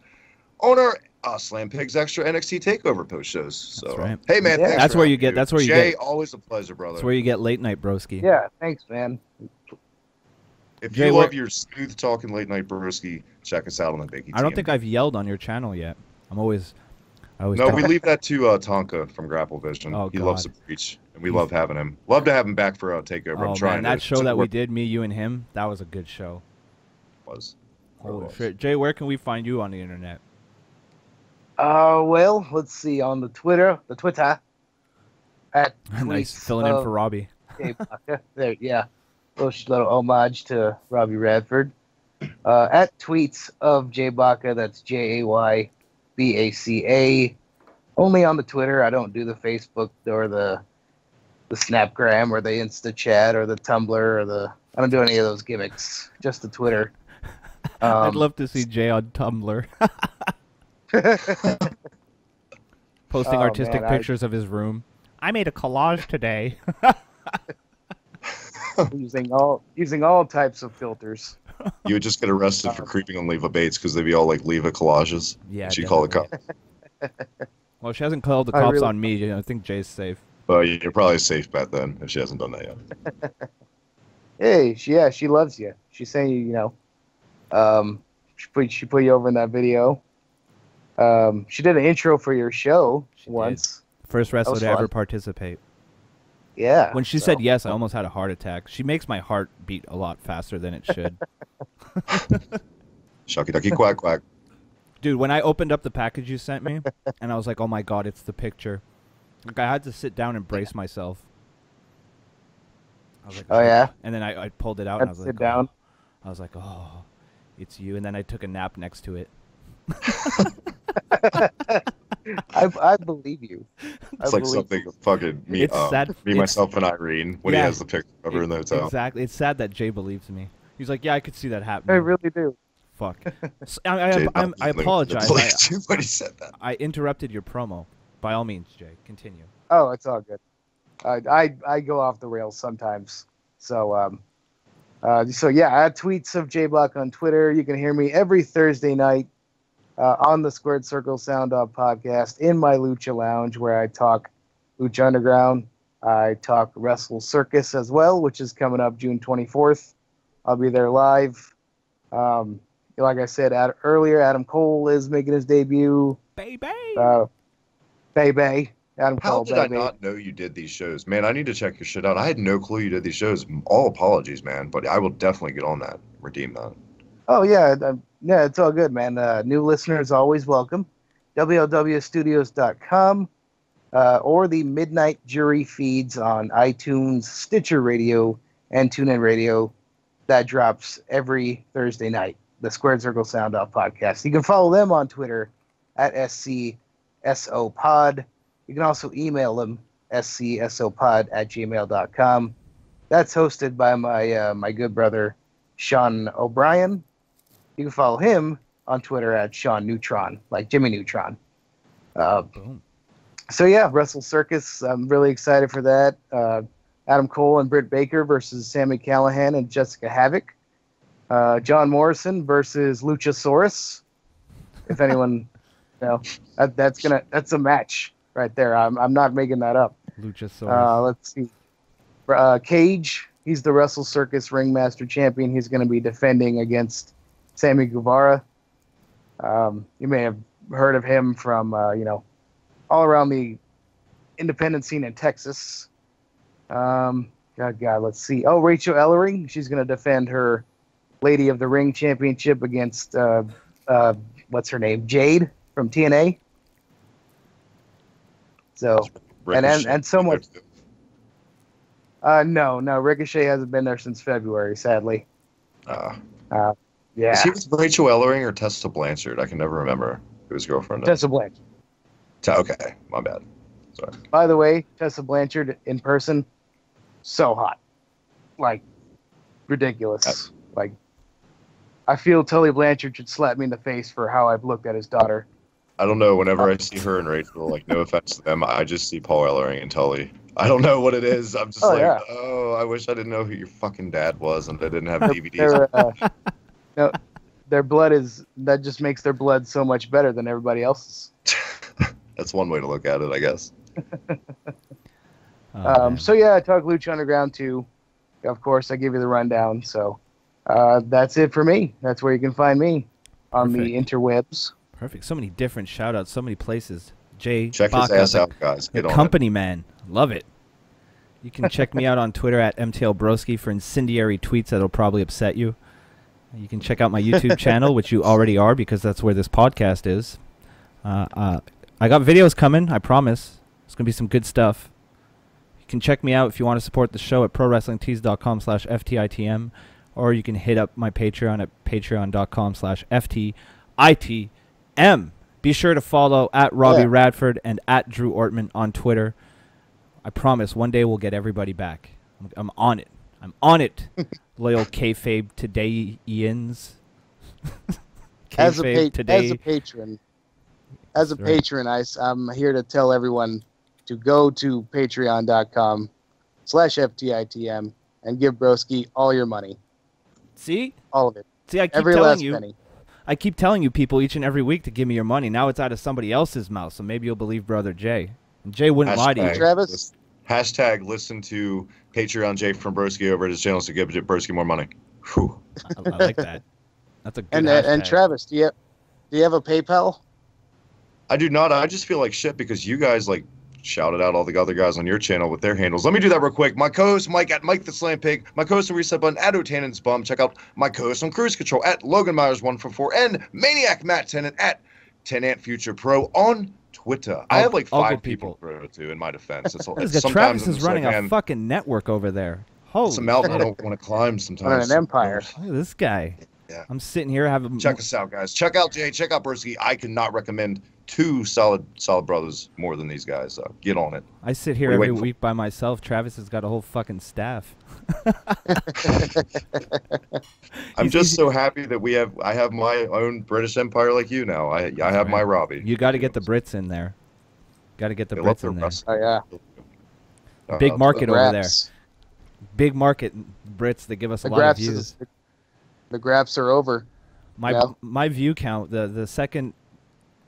on our Slam Pigs Extra NXT Takeover post shows. So, That's right. hey man, Yeah. thanks That's for where having you get- me. that's where you Jay, get- always a pleasure, brother. That's where you get late night broski. Yeah. Thanks, man. If Jay, you where- love your smooth talking late night broski, check us out on the Biggie. I don't think I've yelled on your channel yet. I always. No, tell- we leave that to Tonka from Grapple Vision. Oh, He loves to God. preach, and we love having him. Love to have him back for a takeover. Oh I'm trying man, that to show that we work- did, me, you, and him, that was a good show. was. Holy was. shit, Jay, where can we find you on the internet? Well, let's see on the Twitter at Nice, tweets filling in of for Robbie. Jay Baca. There, yeah, little homage to Robbie Radford. At tweets of Jay Baca. That's JayBaca. Only on the Twitter. I don't do the Facebook or the Snapgram or the Insta Chat or the Tumblr or the. I don't do any of those gimmicks. Just the Twitter. I'd love to see Jay on Tumblr. Posting Oh, artistic man, pictures of his room. I made a collage today. using all types of filters. You would just get arrested for creeping on Leva Bates because they'd be all like Leva collages. Yeah, And she'd call the cops. Well, she hasn't called the I cops really- on me. I think Jay's safe. But you're probably a safe bet then if she hasn't done that yet. Hey, she loves you. She's saying she put you over in that video. She did an intro for your show She once. First wrestler was to ever fun. participate. Yeah. When she so- said yes, I almost had a heart attack. She makes my heart beat a lot faster than it should. Shucky ducky quack quack. Dude, when I opened up the package you sent me, and I was like, oh my god, it's the picture. Like, I had to sit down and brace myself. I was like, Oh, yeah? And then I pulled it out, Had and I was to like, sit down? Oh. I was like, oh, it's you. And then I took a nap next to it. I believe you. It's like something fucking me, It's sad. me, It's- myself, and Irene when he Yeah. has the picture of her in the hotel. Exactly. It's sad that Jay believes me. He's like, yeah, I could see that happening. I really do. Fuck. Jay I apologize. believed you when he said that. I interrupted your promo. By all means, Jay, continue. Oh, it's all good. I go off the rails sometimes. So yeah, at tweets of JBlock on Twitter. You can hear me every Thursday night on the Squared Circle Sound Off podcast in my Lucha Lounge, where I talk Lucha Underground. I talk Wrestle Circus as well, which is coming up June 24th. I'll be there live. Like I said earlier, Adam Cole is making his debut. Baby! Baby. Adam How Cole, did I baby. not know you did these shows? Man, I need to check your shit out. I had no clue you did these shows. All apologies, man, but I will definitely get on that. Redeem that. Oh, yeah. Yeah, it's all good, man. New listeners always welcome. WLWstudios.com. or the Midnight Jury feeds on iTunes, Stitcher Radio, and TuneIn Radio. That drops every Thursday night. The Squared Circle Sound Off podcast. You can follow them on Twitter at SCSOPod. You can also email them, scsopod@gmail.com. That's hosted by my good brother, Sean O'Brien. You can follow him on Twitter at Sean Neutron, like Jimmy Neutron. So yeah, Wrestle Circus. I'm really excited for that. Adam Cole and Britt Baker versus Sami Callihan and Jessica Havoc. John Morrison versus Luchasaurus. If anyone, that's a match right there. I'm not making that up. Luchasaurus. Let's see. Cage. He's the Wrestle Circus Ringmaster Champion. He's going to be defending against Sammy Guevara. You may have heard of him from all around the independent scene in Texas. God, let's see. Oh, Rachel Ellering. She's going to defend her Lady of the Ring Championship against what's her name? Jade from TNA. So and so much. No, Ricochet hasn't been there since February, sadly. Yeah. Is he with Rachel Ellering or Tessa Blanchard? I can never remember who his girlfriend is. Tessa Blanchard. Okay, my bad. Sorry. By the way, Tessa Blanchard in person, so hot. Like, ridiculous. Like, I feel Tully Blanchard should slap me in the face for how I've looked at his daughter. I don't know. Whenever I see her and Rachel, like, no offense to them, I just see Paul Ellering and Tully. I don't know what it is. I'm just I wish I didn't know who your fucking dad was and I didn't have DVDs. No, their blood that just makes their blood so much better than everybody else's. That's one way to look at it, I guess. So yeah, I talk Lucha Underground too. Of course, I give you the rundown. So that's it for me. That's where you can find me on the interwebs. Perfect. So many different shout outs, so many places. Jay, check his ass out, guys. Get the company man. Love it. You can check me out on Twitter at MTLBroski for incendiary tweets that'll probably upset you. You can check out my YouTube channel, which you already are because that's where this podcast is. I got videos coming, I promise. It's going to be some good stuff. You can check me out if you want to support the show at prowrestlingtees.com/FTITM, or you can hit up my Patreon at patreon.com/FTITM. Be sure to follow at Robbie Radford and at Drew Ortman on Twitter. I promise one day we'll get everybody back. I'm on it. I'm on it. Loyal Kayfabe today, Ian's. As a patron, I'm here to tell everyone to go to patreon.com/FTITM and give Broski all your money. See? All of it. See, I keep every telling last you. penny. I keep telling you people each and every week to give me your money. Now it's out of somebody else's mouth, so maybe you'll believe Brother Jay. And Jay wouldn't lie to you. Travis? Hashtag listen to Patreon Jay from Broski over at his channel to give Broski more money. Whew. I like that. That's a good And Travis, do you have a PayPal? I do not. I just feel like shit because you guys like shouted out all the other guys on your channel with their handles. Let me do that real quick. My co-host Mike at Mike the Slam Pig. My co-host on Reset Button at O'Tannen's Bum. Check out my co-host on Cruise Control at Logan Myers 144 and Maniac Matt Tennant at Tenant Future Pro on Twitter. I have like 5 people too in my defense. Travis is running a fucking network over there. Holy it's a mountain I don't want to climb sometimes. An empire. Look at this guy. Yeah. I'm sitting here having. Check us out, guys. Check out Jay. Check out Broski. I cannot recommend 2 solid brothers more than these guys. So get on it. I sit here every week by myself. Travis has got a whole fucking staff. I'm just so happy that I have my own British Empire like you now. I have my Robbie. You got to get the Brits in there. Got to get the Brits in there. Oh yeah. Big market over there. Big market Brits that give us a lot of views. The graps are over. My view count, the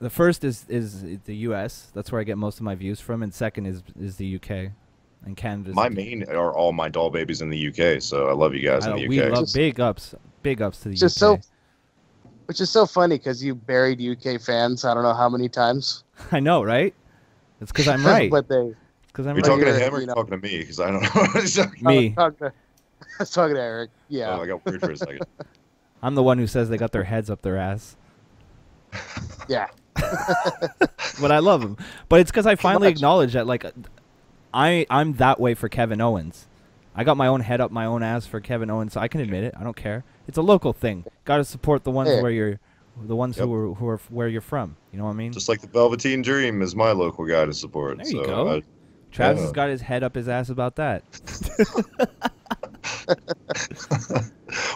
first is the U.S. That's where I get most of my views from, and second is the U.K. and Canada. My main are all my doll babies in the U.K. So I love you guys in the U.K. We love big ups to the U.K. Which is so funny because you buried U.K. fans. I don't know how many times. I know, right? It's because I'm right. But Are you talking to him or are you talking to me? Because I don't know. Me. I was talking to Eric. Yeah. Oh, I got weird for a second. I'm the one who says they got their heads up their ass. Yeah. But I love him. But it's because I finally acknowledge that, like, I'm that way for Kevin Owens. I got my own head up my own ass for Kevin Owens, so I can admit it. I don't care. It's a local thing. Got to support the ones where you're, the ones who are where you're from. You know what I mean? Just like the Velveteen Dream is my local guy to support. There you go. Travis has got his head up his ass about that.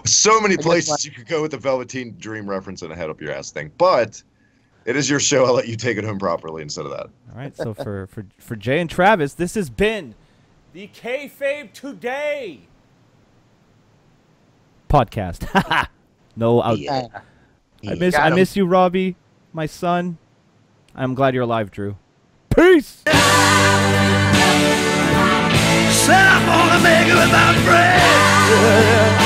So many places you could go with the Velveteen Dream reference and a head up your ass thing, but it is your show. I'll let you take it home properly instead of that. All right. So for Jay and Travis, this has been the Kayfabe Today podcast. No, I miss you, Robbie, my son. I'm glad you're alive, Drew. Peace. Said I'm gonna make it without bread.